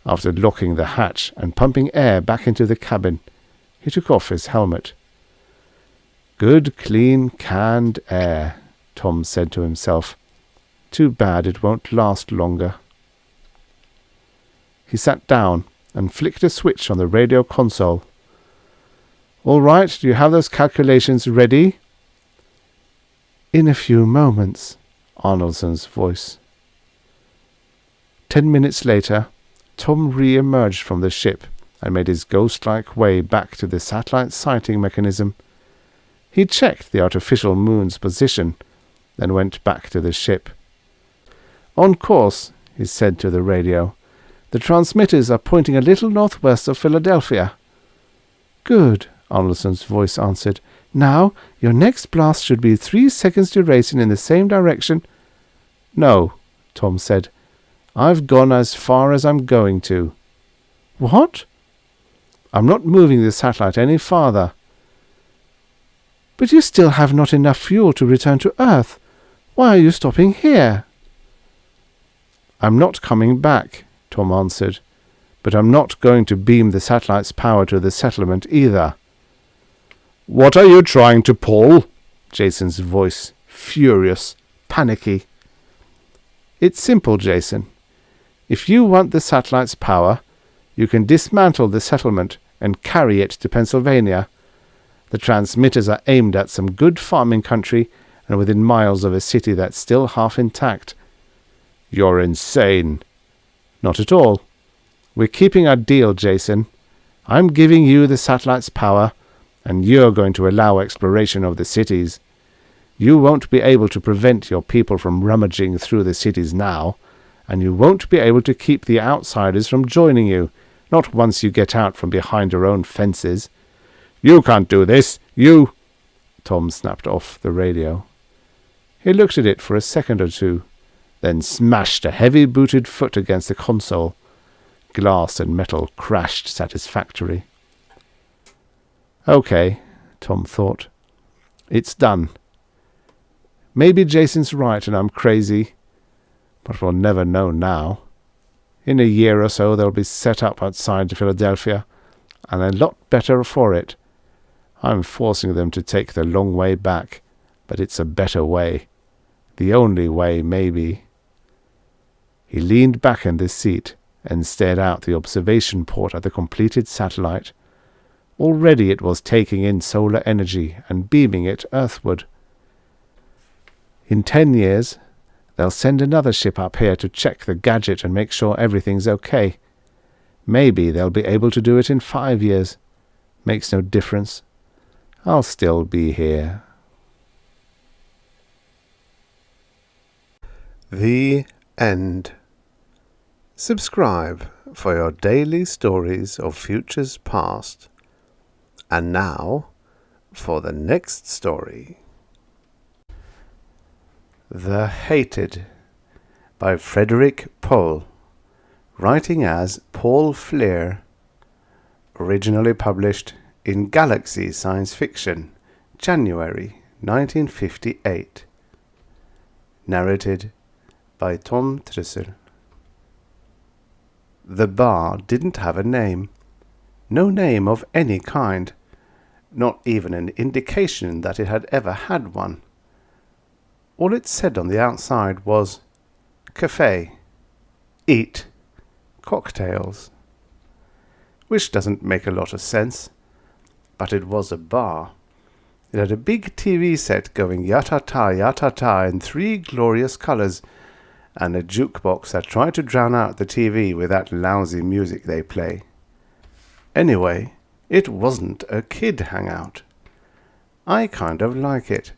After locking the hatch and pumping air back into the cabin, he took off his helmet. "Good, clean, canned air," Tom said to himself. "Too bad it won't last longer." He sat down and flicked a switch on the radio console. "All right, do you have those calculations ready?" "In a few moments," Arnoldson's voice. 10 minutes later, Tom re-emerged from the ship and made his ghost-like way back to the satellite sighting mechanism. He checked the artificial moon's position, then went back to the ship. "On course," he said to the radio. "The transmitters are pointing a little northwest of Philadelphia." "Good," Arnoldson's voice answered. "Now, your next blast should be 3 seconds duration in the same direction." "No," Tom said. "I've gone as far as I'm going to." "What?" "I'm not moving the satellite any farther." "But you still have not enough fuel to return to Earth. Why are you stopping here?" "I'm not coming back," Tom answered. "But I'm not going to beam the satellite's power to the settlement either." "What are you trying to pull?" Jason's voice, furious, panicky. "It's simple, Jason. If you want the satellite's power, you can dismantle the settlement and carry it to Pennsylvania. The transmitters are aimed at some good farming country and within miles of a city that's still half intact." "You're insane." "Not at all. We're keeping our deal, Jason. I'm giving you the satellite's power, and you're going to allow exploration of the cities. You won't be able to prevent your people from rummaging through the cities now, and you won't be able to keep the outsiders from joining you, Not once you get out from behind your own fences. You can't do this, you... Tom snapped off the radio. He looked at it for a second or two, then smashed a heavy-booted foot against the console. Glass and metal crashed satisfactorily. Okay, Tom thought. It's done. Maybe Jason's right and I'm crazy, but we'll never know now. In a year or so they'll be set up outside Philadelphia, and a lot better for it. I'm forcing them to take the long way back, but it's a better way. The only way, maybe. He leaned back in the seat and stared out the observation port at the completed satellite. Already it was taking in solar energy and beaming it earthward. In 10 years, they'll send another ship up here to check the gadget and make sure everything's okay. Maybe they'll be able to do it in 5 years. Makes no difference. I'll still be here. The end. Subscribe for your daily stories of futures past. And now, for the next story. The Hated, by Frederik Pohl, writing as Paul Fleer. Originally published in Galaxy Science Fiction, January 1958. Narrated by Tom Trussel. The bar didn't have a name. No name of any kind. Not even an indication that it had ever had one. All it said on the outside was, Cafe, Eat, Cocktails. Which doesn't make a lot of sense. But it was a bar. It had a big TV set going yata-ta, yata-ta in 3 glorious colours, and a jukebox that tried to drown out the TV with that lousy music they play. Anyway, it wasn't a kid hangout. I kind of like it,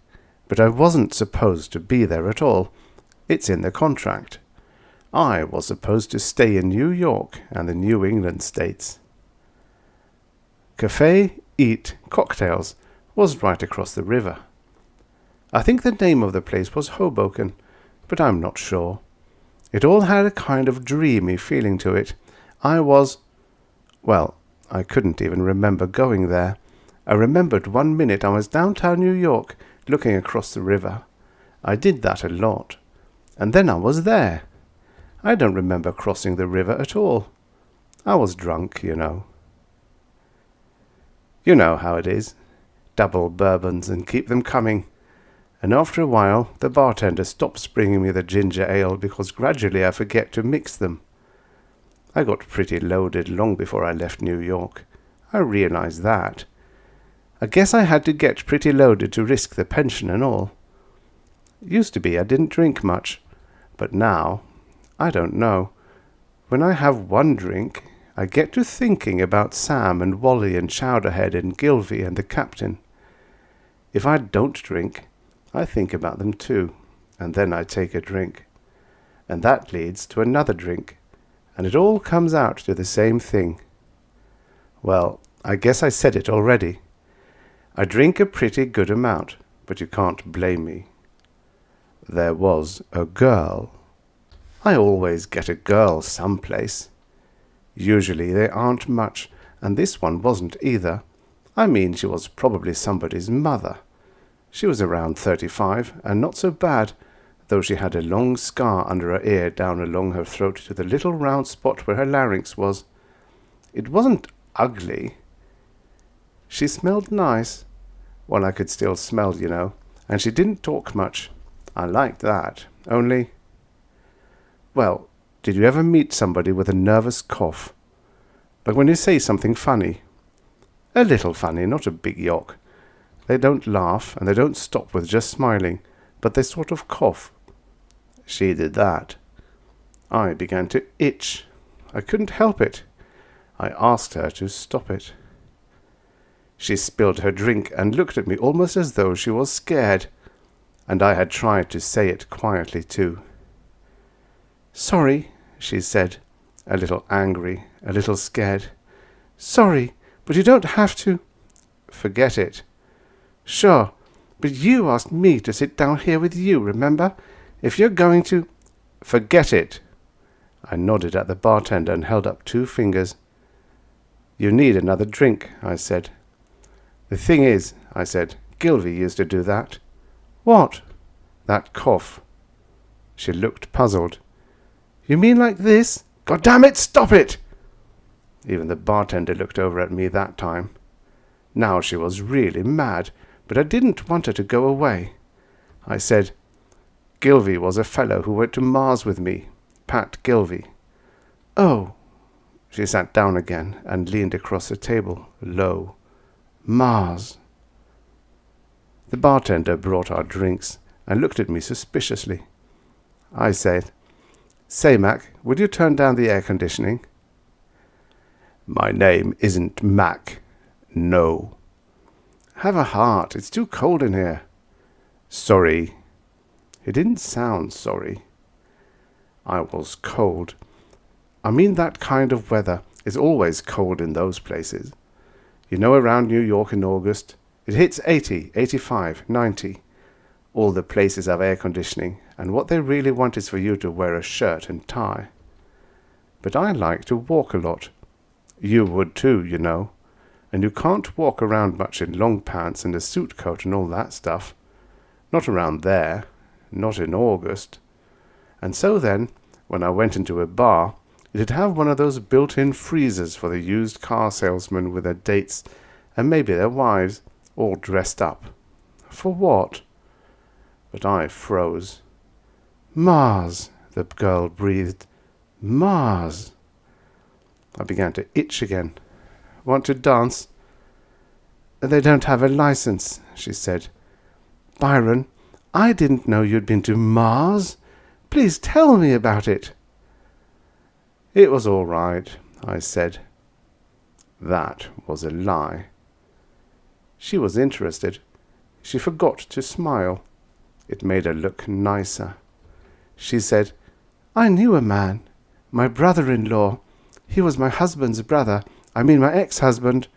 but I wasn't supposed to be there at all. It's in the contract. I was supposed to stay in New York and the New England states. Cafe, Eat, Cocktails was right across the river. I think the name of the place was Hoboken, but I'm not sure. It all had a kind of dreamy feeling to it. I couldn't even remember going there. I remembered one minute I was downtown New York, looking across the river. I did that a lot. And then I was there. I don't remember crossing the river at all. I was drunk, you know. You know how it is. Double bourbons and keep them coming. And after a while, the bartender stops bringing me the ginger ale because gradually I forget to mix them. I got pretty loaded long before I left New York. I realized that. I guess I had to get pretty loaded to risk the pension and all. Used to be I didn't drink much, but now, I don't know. When I have one drink, I get to thinking about Sam and Wally and Chowderhead and Gilvy and the captain. If I don't drink, I think about them too, and then I take a drink. And that leads to another drink, and it all comes out to the same thing. Well, I guess I said it already. I drink a pretty good amount, but you can't blame me. There was a girl. I always get a girl someplace. Usually they aren't much, and this one wasn't either. I mean, she was probably somebody's mother. She was around 35, and not so bad, though she had a long scar under her ear down along her throat to the little round spot where her larynx was. It wasn't ugly. She smelled nice. Well, I could still smell, you know, and she didn't talk much. I liked that. Only... Well, did you ever meet somebody with a nervous cough? Like when you say something funny. A little funny, not a big yock. They don't laugh, and they don't stop with just smiling, but they sort of cough. She did that. I began to itch. I couldn't help it. I asked her to stop it. She spilled her drink and looked at me almost as though she was scared, and I had tried to say it quietly too. "Sorry," she said, a little angry, a little scared. "Sorry, but you don't have to." "Forget it." "Sure, but you asked me to sit down here with you, remember? If you're going to—" "Forget it." I nodded at the bartender and held up 2 fingers. "You need another drink," I said. "The thing is," I said, "Gilvy used to do that." "What?" "That cough." She looked puzzled. "You mean like this? God damn it, stop it!" Even the bartender looked over at me that time. Now she was really mad, but I didn't want her to go away. I said, "Gilvy was a fellow who went to Mars with me. Pat Gilvy." "Oh." She sat down again and leaned across the table, low. "Mars." The bartender brought our drinks and looked at me suspiciously. I said, "Say, Mac, would you turn down the air conditioning?" "My name isn't Mac. No." "Have a heart. It's too cold in here." "Sorry." He didn't sound sorry. I was cold. I mean, that kind of weather is always cold in those places. You know, around New York in August, it hits 80, 85, 90. All the places have air conditioning, and what they really want is for you to wear a shirt and tie. But I like to walk a lot. You would too, you know. And you can't walk around much in long pants and a suit coat and all that stuff. Not around there. Not in August. And so then, when I went into a bar, it'd have one of those built-in freezers for the used car salesmen with their dates and maybe their wives, all dressed up. For what? But I froze. "Mars," the girl breathed. "Mars." I began to itch again. "Want to dance?" "They don't have a license," she said. "Byron, I didn't know you'd been to Mars. Please tell me about it." "It was all right," I said. That was a lie. She was interested. She forgot to smile. It made her look nicer. She said, "I knew a man, my brother-in-law. He was my husband's brother. I mean my ex-husband."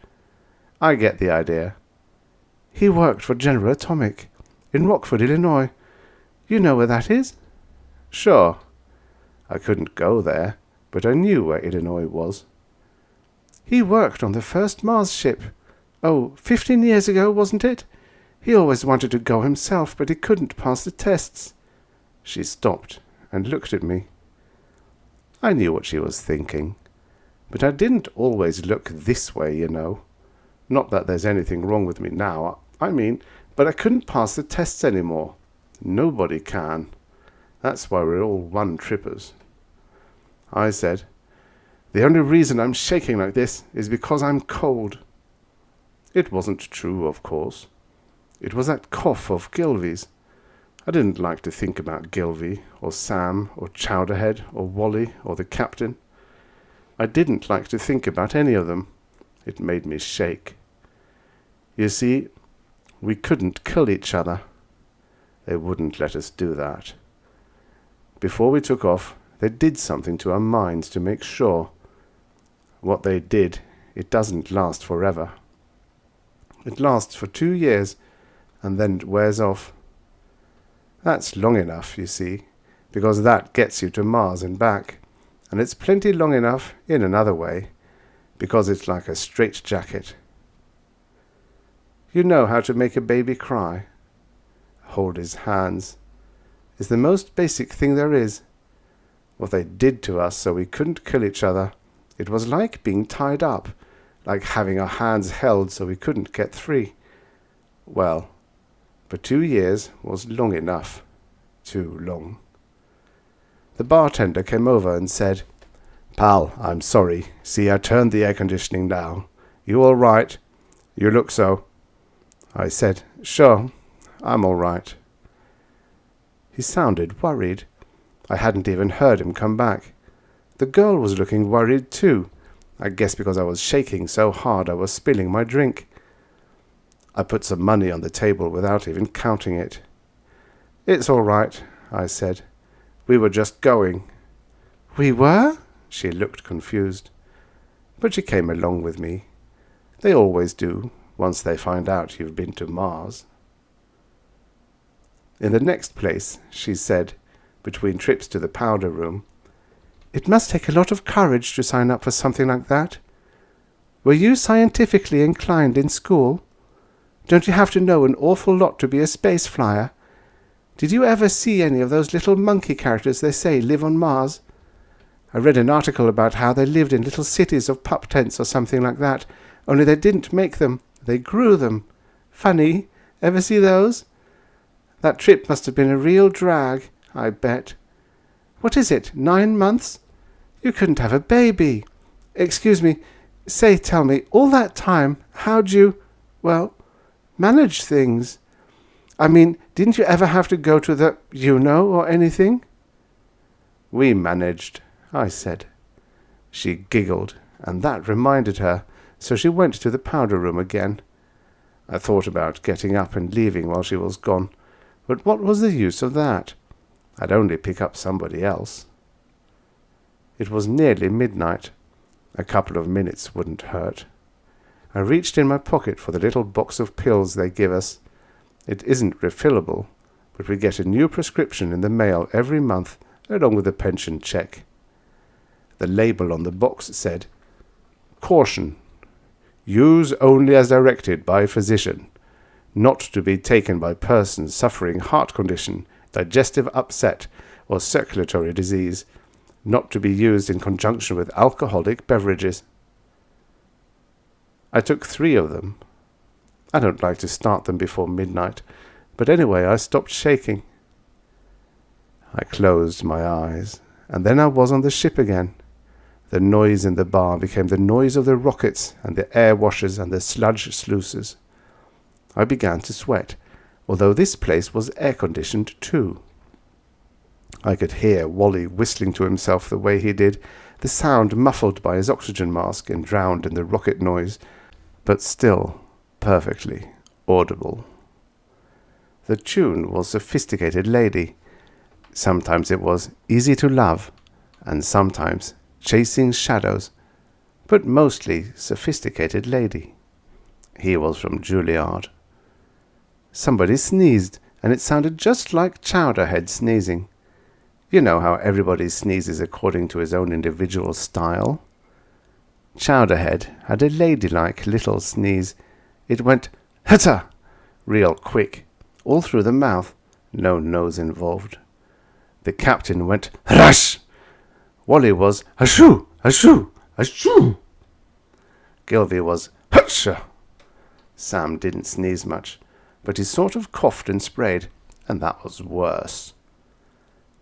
"I get the idea." "He worked for General Atomic in Rockford, Illinois. You know where that is?" "Sure." I couldn't go there, but I knew where Illinois was. "He worked on the first Mars ship. 15 years ago, wasn't it? He always wanted to go himself, but he couldn't pass the tests." She stopped and looked at me. I knew what she was thinking, but I didn't always look this way, you know. Not that there's anything wrong with me now, but I couldn't pass the tests anymore. Nobody can. That's why we're all one-trippers. I said, "The only reason I'm shaking like this is because I'm cold." It wasn't true, of course. It was that cough of Gilvy's. I didn't like to think about Gilvy, or Sam, or Chowderhead, or Wally, or the captain. I didn't like to think about any of them. It made me shake. You see, we couldn't kill each other. They wouldn't let us do that. Before we took off, they did something to our minds to make sure. What they did, it doesn't last forever. It lasts for 2 years, and then it wears off. That's long enough, you see, because that gets you to Mars and back, and it's plenty long enough in another way, because it's like a straitjacket. You know how to make a baby cry? Hold his hands. It's the most basic thing there is. What they did to us so we couldn't kill each other, it was like being tied up, like having our hands held so we couldn't get free. Well, but 2 years was long enough. Too long. The bartender came over and said, "Pal, I'm sorry. See, I turned the air conditioning down. You all right? You look so." I said, "Sure, I'm all right." He sounded worried. I hadn't even heard him come back. The girl was looking worried too, I guess because I was shaking so hard I was spilling my drink. I put some money on the table without even counting it. "It's all right," I said. "We were just going." "We were?" She looked confused. But she came along with me. They always do, once they find out you've been to Mars. In the next place, she said, between trips to the powder room, "It must take a lot of courage to sign up for something like that. Were you scientifically inclined in school? Don't you have to know an awful lot to be a space flyer? Did you ever see any of those little monkey characters they say live on Mars? I read an article about how they lived in little cities of pup tents or something like that, only they didn't make them, they grew them. Funny, ever see those? That trip must have been a real drag, I bet. What is it, 9 months? You couldn't have a baby. Excuse me, tell me, all that time, how'd you, manage things? I mean, didn't you ever have to go to the, or anything?" "We managed," I said. She giggled, and that reminded her, so she went to the powder room again. I thought about getting up and leaving while she was gone, but what was the use of that? I'd only pick up somebody else. It was nearly midnight. A couple of minutes wouldn't hurt. I reached in my pocket for the little box of pills they give us. It isn't refillable, but we get a new prescription in the mail every month, along with a pension check. The label on the box said, "Caution. Use only as directed by physician. Not to be taken by persons suffering heart condition, digestive upset, or circulatory disease. Not to be used in conjunction with alcoholic beverages." I took 3 of them. I don't like to start them before midnight, but anyway I stopped shaking. I closed my eyes, and then I was on the ship again. The noise in the bar became the noise of the rockets and the air washers and the sludge sluices. I began to sweat, although this place was air-conditioned too. I could hear Wally whistling to himself the way he did, the sound muffled by his oxygen mask and drowned in the rocket noise, but still perfectly audible. The tune was Sophisticated Lady. Sometimes it was Easy to Love, and sometimes Chasing Shadows, but mostly Sophisticated Lady. He was from Juilliard. Somebody sneezed, and it sounded just like Chowderhead sneezing. You know how everybody sneezes according to his own individual style? Chowderhead had a ladylike little sneeze. It went "Hutta!" real quick, all through the mouth, no nose involved. The captain went "Rush!" Wally was "Hashoo! Hashoo! Hashoo!" Gilvy was "Hutsha!" Sam didn't sneeze much, but he sort of coughed and sprayed, and that was worse.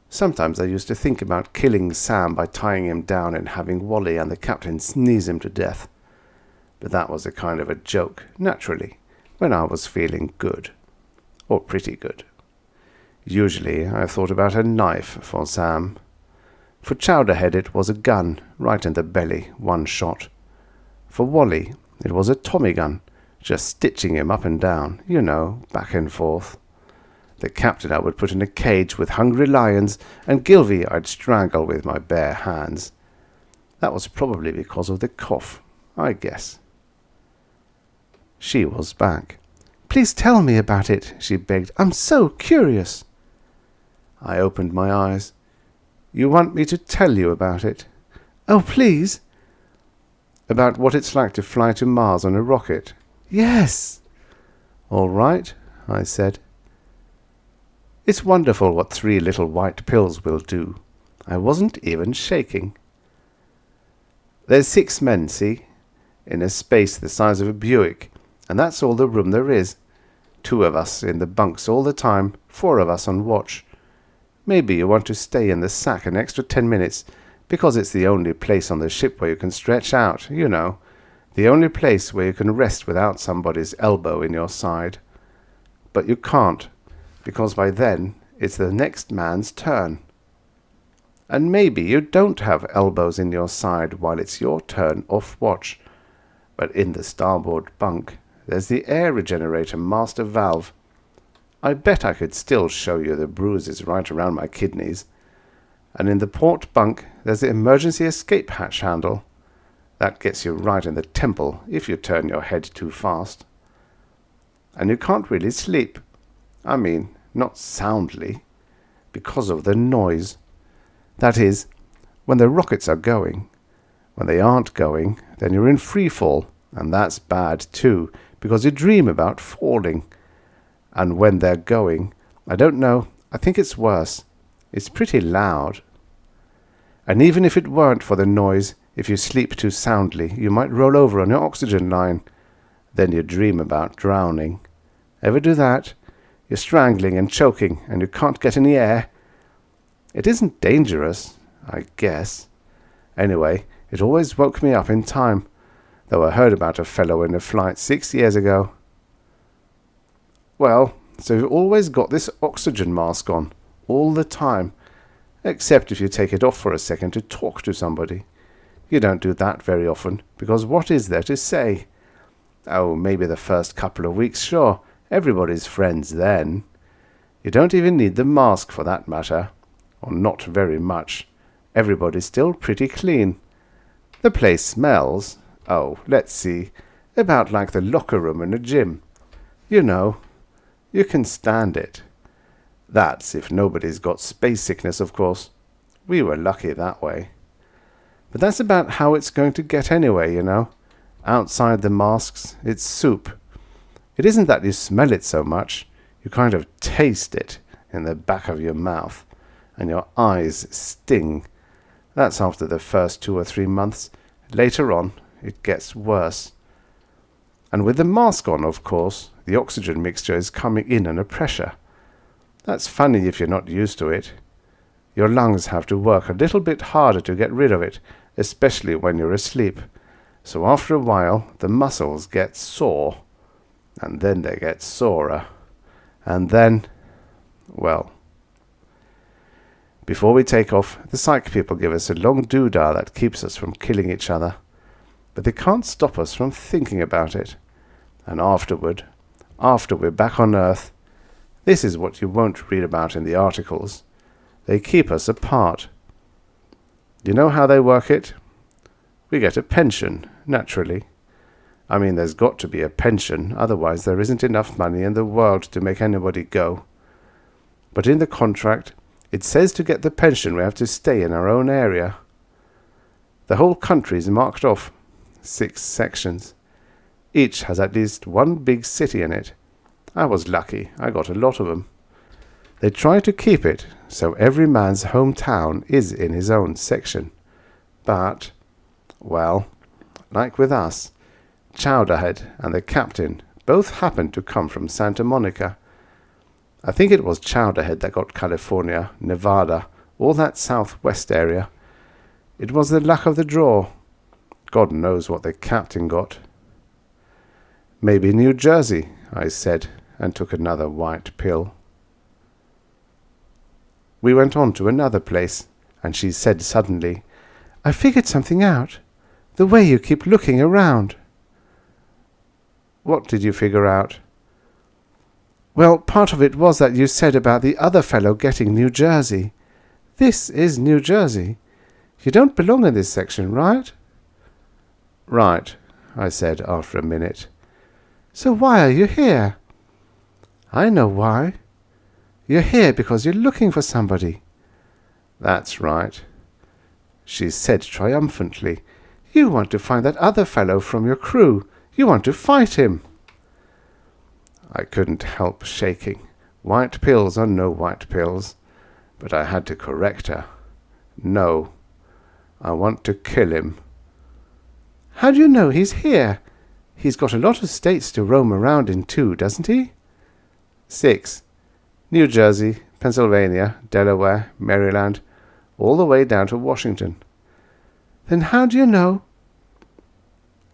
Sometimes I used to think about killing Sam by tying him down and having Wally and the captain sneeze him to death. But that was a kind of a joke, naturally, when I was feeling good. Or pretty good. Usually I thought about a knife for Sam. For Chowderhead it was a gun, right in the belly, 1 shot. For Wally it was a Tommy gun, just stitching him up and down, back and forth. The captain I would put in a cage with hungry lions, and Gilvy I'd strangle with my bare hands. That was probably because of the cough, I guess. She was back. "Please tell me about it," she begged. "I'm so curious." I opened my eyes. "You want me to tell you about it?" "Oh, please." "About what it's like to fly to Mars on a rocket?" "Yes." "All right," I said. It's wonderful what 3 little white pills will do. I wasn't even shaking. There's 6 men, see? In a space the size of a Buick, and that's all the room there is. 2 of us in the bunks all the time, 4 of us on watch. Maybe you want to stay in the sack an extra 10 minutes, because it's the only place on the ship where you can stretch out, the only place where you can rest without somebody's elbow in your side. But you can't, because by then it's the next man's turn. And maybe you don't have elbows in your side while it's your turn off watch, but in the starboard bunk there's the air regenerator master valve. I bet I could still show you the bruises right around my kidneys. And in the port bunk there's the emergency escape hatch handle. That gets you right in the temple if you turn your head too fast. And you can't really sleep. I mean, not soundly, because of the noise. That is, when the rockets are going. When they aren't going, then you're in free fall, and that's bad too, because you dream about falling. And when they're going, I don't know, I think it's worse. It's pretty loud. And even if it weren't for the noise, if you sleep too soundly, you might roll over on your oxygen line. Then you dream about drowning. Ever do that? You're strangling and choking, and you can't get any air. It isn't dangerous, I guess. Anyway, it always woke me up in time, though I heard about a fellow in a flight 6 years ago. Well, so you've always got this oxygen mask on, all the time, except if you take it off for a second to talk to somebody. You don't do that very often, because what is there to say? Oh, maybe the first couple of weeks, sure. Everybody's friends then. You don't even need the mask for that matter. Or not very much. Everybody's still pretty clean. The place smells, oh, let's see, about like the locker room in a gym. You know, you can stand it. That's if nobody's got space sickness, of course. We were lucky that way. But that's about how it's going to get anyway, you know. Outside the masks, it's soup. It isn't that you smell it so much. You kind of taste it in the back of your mouth, and your eyes sting. That's after the first 2 or 3 months. Later on, it gets worse. And with the mask on, of course, the oxygen mixture is coming in under pressure. That's funny if you're not used to it. Your lungs have to work a little bit harder to get rid of it, especially when you're asleep. So after a while, the muscles get sore. And then they get sorer. And then, well. Before we take off, the psych people give us a long doodah that keeps us from killing each other. But they can't stop us from thinking about it. And after we're back on Earth, this is what you won't read about in the articles. They keep us apart. Do you know how they work it? We get a pension, naturally. I mean, there's got to be a pension, otherwise there isn't enough money in the world to make anybody go. But in the contract, it says to get the pension we have to stay in our own area. The whole country's marked off, 6 sections. Each has at least one big city in it. I was lucky, I got a lot of them. They try to keep it so every man's hometown is in his own section. But, well, like with us, Chowderhead and the captain both happened to come from Santa Monica. I think it was Chowderhead that got California, Nevada, all that southwest area. It was the luck of the draw. God knows what the captain got. Maybe New Jersey, I said, and took another white pill. We went on to another place, and she said suddenly, "I figured something out. The way you keep looking around." What did you figure out? Well, part of it was that you said about the other fellow getting New Jersey. This is New Jersey. You don't belong in this section, right? Right, I said after a minute. So why are you here? I know why. You're here because you're looking for somebody. That's right. She said triumphantly, "You want to find that other fellow from your crew. You want to fight him." I couldn't help shaking. White pills or no white pills. But I had to correct her. No. I want to kill him. How do you know he's here? He's got a lot of states to roam around in too, doesn't he? 6. New Jersey, Pennsylvania, Delaware, Maryland, all the way down to Washington. Then how do you know?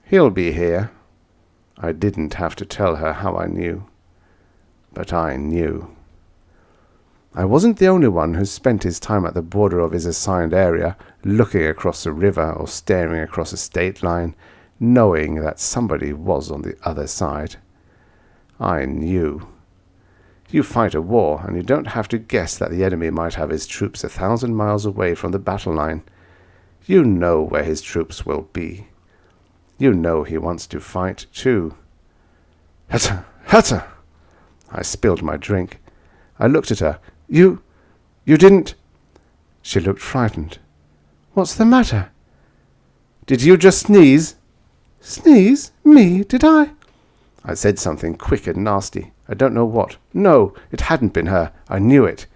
He'll be here. I didn't have to tell her how I knew. But I knew. I wasn't the only one who spent his time at the border of his assigned area, looking across a river or staring across a state line, knowing that somebody was on the other side. I knew. You fight a war, and you don't have to guess that the enemy might have his troops 1,000 miles away from the battle line. You know where his troops will be. You know he wants to fight too. Hutta! Hutta! I spilled my drink. I looked at her. You didn't... She looked frightened. What's the matter? Did you just sneeze? Sneeze? Me? Did I? I said something quick and nasty. I don't know what. No, it hadn't been her. I knew it.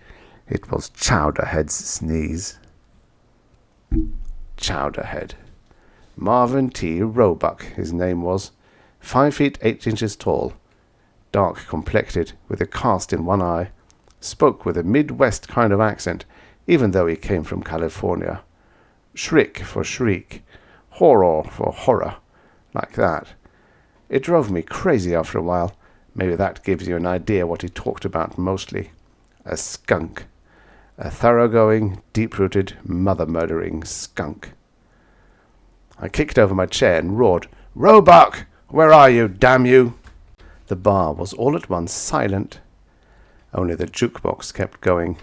It was Chowderhead's sneeze. Chowderhead. Marvin T. Roebuck, his name was. 5 feet 8 inches tall. Dark complected, with a cast in one eye. Spoke with a Midwest kind of accent, even though he came from California. Shriek for shriek. Horror for horror. Like that. It drove me crazy after a while. Maybe that gives you an idea what he talked about mostly. A skunk. A thoroughgoing, deep-rooted, mother-murdering skunk. I kicked over my chair and roared, "Roebuck! Where are you, damn you?" The bar was all at once silent. Only the jukebox kept going.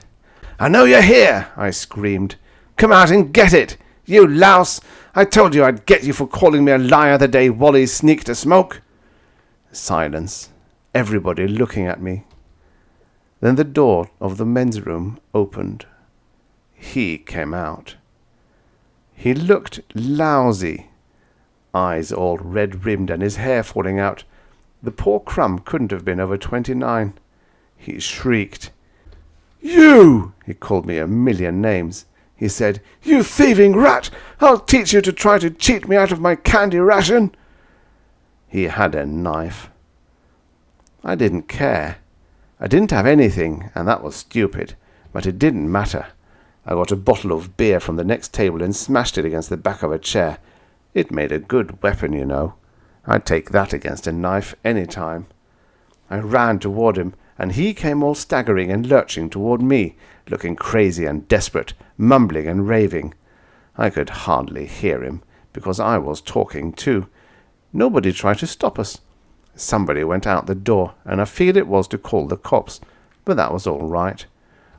"I know you're here!" I screamed. "Come out and get it! You louse! I told you I'd get you for calling me a liar the day Wally sneaked a smoke." Silence. Everybody looking at me. Then the door of the men's room opened. He came out. He looked lousy. Eyes all red-rimmed and his hair falling out. The poor crumb couldn't have been over 29. He shrieked. "You!" He called me a million names. He said, "You thieving rat! I'll teach you to try to cheat me out of my candy ration." He had a knife. I didn't care. I didn't have anything, and that was stupid, but it didn't matter. I got a bottle of beer from the next table and smashed it against the back of a chair. It made a good weapon, you know. I'd take that against a knife any time. I ran toward him, and he came all staggering and lurching toward me, looking crazy and desperate, mumbling and raving. I could hardly hear him, because I was talking too. Nobody tried to stop us. Somebody went out the door, and I feared it was to call the cops, but that was all right.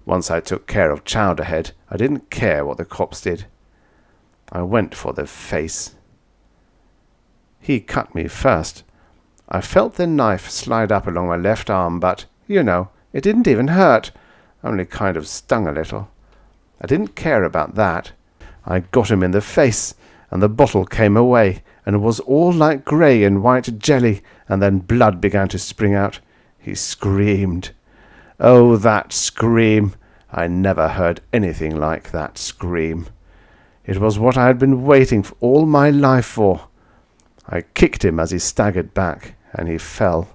Once I took care of Chowderhead, I didn't care what the cops did. I went for the face. He cut me first. I felt the knife slide up along my left arm, but, you know, it didn't even hurt, only kind of stung a little. I didn't care about that. I got him in the face, and the bottle came away, and was all like grey and white jelly, and then blood began to spring out. He screamed. Oh, that scream! I never heard anything like that scream. It was what I had been waiting for all my life for. I kicked him as he staggered back, and he fell.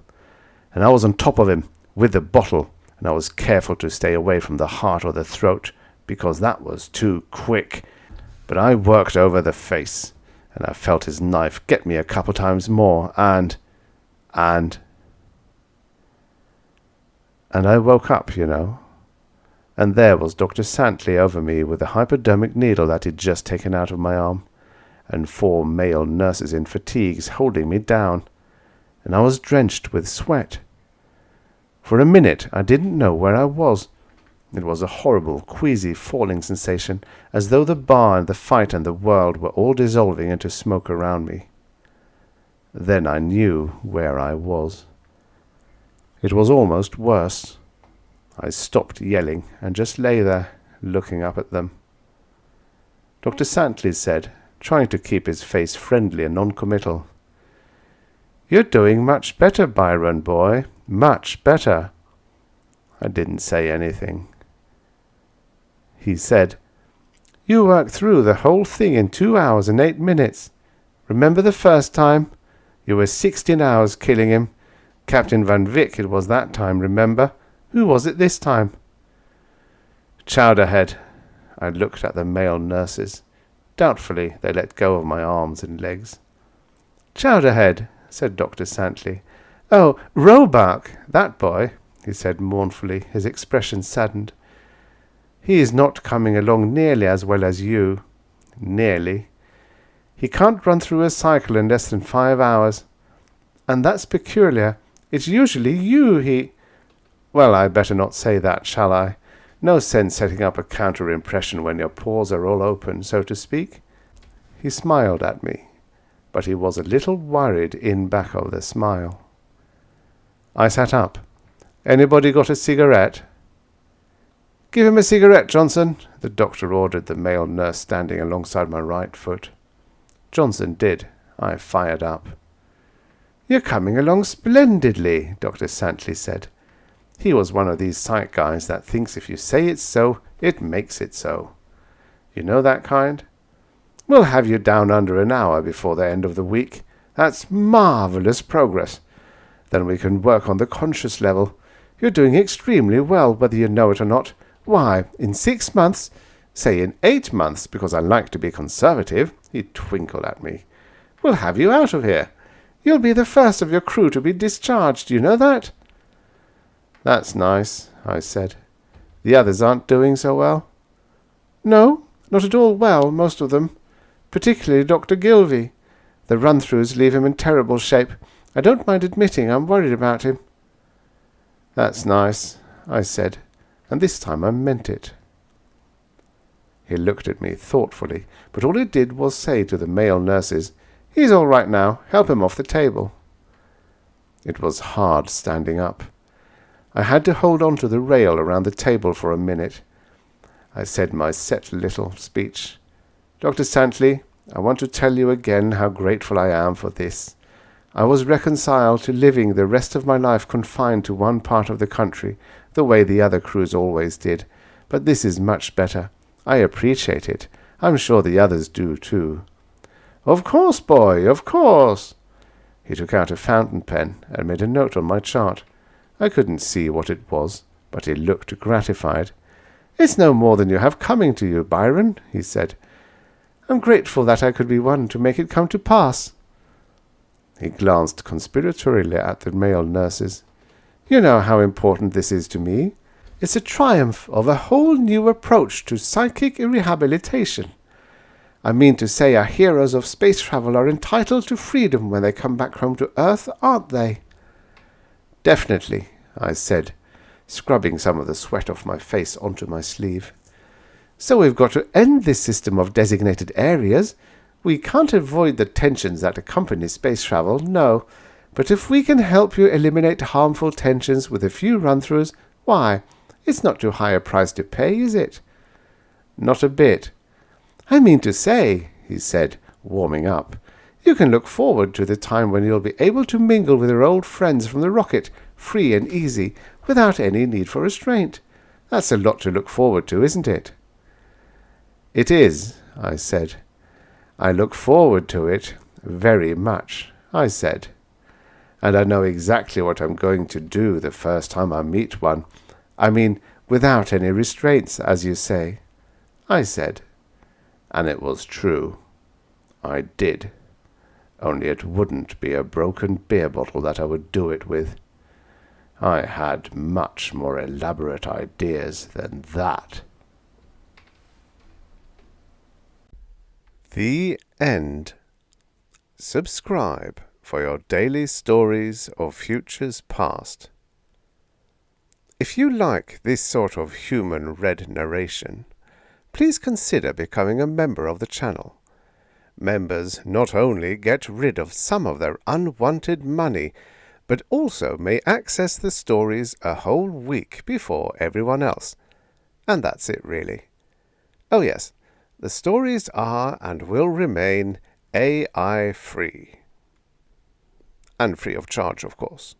And I was on top of him, with the bottle, and I was careful to stay away from the heart or the throat, because that was too quick. But I worked over the face, and I felt his knife get me a couple times more, and I woke up, you know. And there was Dr. Santley over me with a hypodermic needle that he'd just taken out of my arm, and 4 male nurses in fatigues holding me down, and I was drenched with sweat. For a minute I didn't know where I was. It was a horrible, queasy, falling sensation, as though the bar and the fight and the world were all dissolving into smoke around me. Then I knew where I was. It was almost worse. I stopped yelling and just lay there, looking up at them. Dr. Santley said, trying to keep his face friendly and non-committal, "You're doing much better, Byron, boy. Much better." I didn't say anything. He said, "You worked through the whole thing in 2 hours and 8 minutes. Remember the first time? You were 16 hours killing him. Captain Van Wyck it was that time, remember? Who was it this time?" "Chowderhead." I looked at the male nurses. Doubtfully they let go of my arms and legs. "Chowderhead," said Dr. Santley. "Oh, Roebuck, that boy," he said mournfully, his expression saddened. "He is not coming along nearly as well as you. Nearly. He can't run through a cycle in less than 5 hours. And that's peculiar. It's usually you he—" Well, I better not say that, shall I? No sense setting up a counter-impression when your pores are all open, so to speak. He smiled at me, but he was a little worried in back of the smile. I sat up. "Anybody got a cigarette?" "Give him a cigarette, Johnson," the doctor ordered the male nurse standing alongside my right foot. Johnson did. I fired up. "You're coming along splendidly," Dr. Santley said. He was one of these psych guys that thinks if you say it's so, it makes it so. You know that kind? "We'll have you down under an hour before the end of the week. That's marvellous progress. Then we can work on the conscious level. You're doing extremely well, whether you know it or not. Why, in 6 months, say in 8 months, because I like to be conservative," he twinkled at me, "we'll have you out of here. You'll be the first of your crew to be discharged, you know that?" "That's nice," I said. "The others aren't doing so well?" "No, not at all well, most of them. Particularly Dr. Gilvey. The run-throughs leave him in terrible shape. I don't mind admitting I'm worried about him." "That's nice," I said, and this time I meant it. He looked at me thoughtfully, but all he did was say to the male nurses, "He's all right now. Help him off the table." It was hard standing up. I had to hold on to the rail around the table for a minute. I said my set little speech. "Dr. Santley, I want to tell you again how grateful I am for this. I was reconciled to living the rest of my life confined to one part of the country, the way the other crews always did, but this is much better. I appreciate it. I'm sure the others do too." "Of course, boy, of course." He took out a fountain pen and made a note on my chart. I couldn't see what it was, but he looked gratified. "It's no more than you have coming to you, Byron," he said. "I'm grateful that I could be one to make it come to pass." He glanced conspiratorially at the male nurses. "You know how important this is to me. It's a triumph of a whole new approach to psychic rehabilitation. I mean to say our heroes of space travel are entitled to freedom when they come back home to Earth, aren't they?" "Definitely," I said, scrubbing some of the sweat off my face onto my sleeve. "So we've got to end this system of designated areas. We can't avoid the tensions that accompany space travel, no. But if we can help you eliminate harmful tensions with a few run-throughs, why, it's not too high a price to pay, is it?" "Not a bit." "I mean to say," he said, warming up, "you can look forward to the time when you'll be able to mingle with your old friends from the rocket, free and easy, without any need for restraint. That's a lot to look forward to, isn't it?" "It is," I said. "I look forward to it very much," I said. "And I know exactly what I'm going to do the first time I meet one. I mean, without any restraints, as you say," I said. And it was true. I did. Only it wouldn't be a broken beer bottle that I would do it with. I had much more elaborate ideas than that. The end. Subscribe for your daily stories of futures past. If you like this sort of human-read narration, please consider becoming a member of the channel. Members not only get rid of some of their unwanted money, but also may access the stories a whole week before everyone else. And that's it, really. Oh yes, the stories are and will remain AI-free. And free of charge, of course.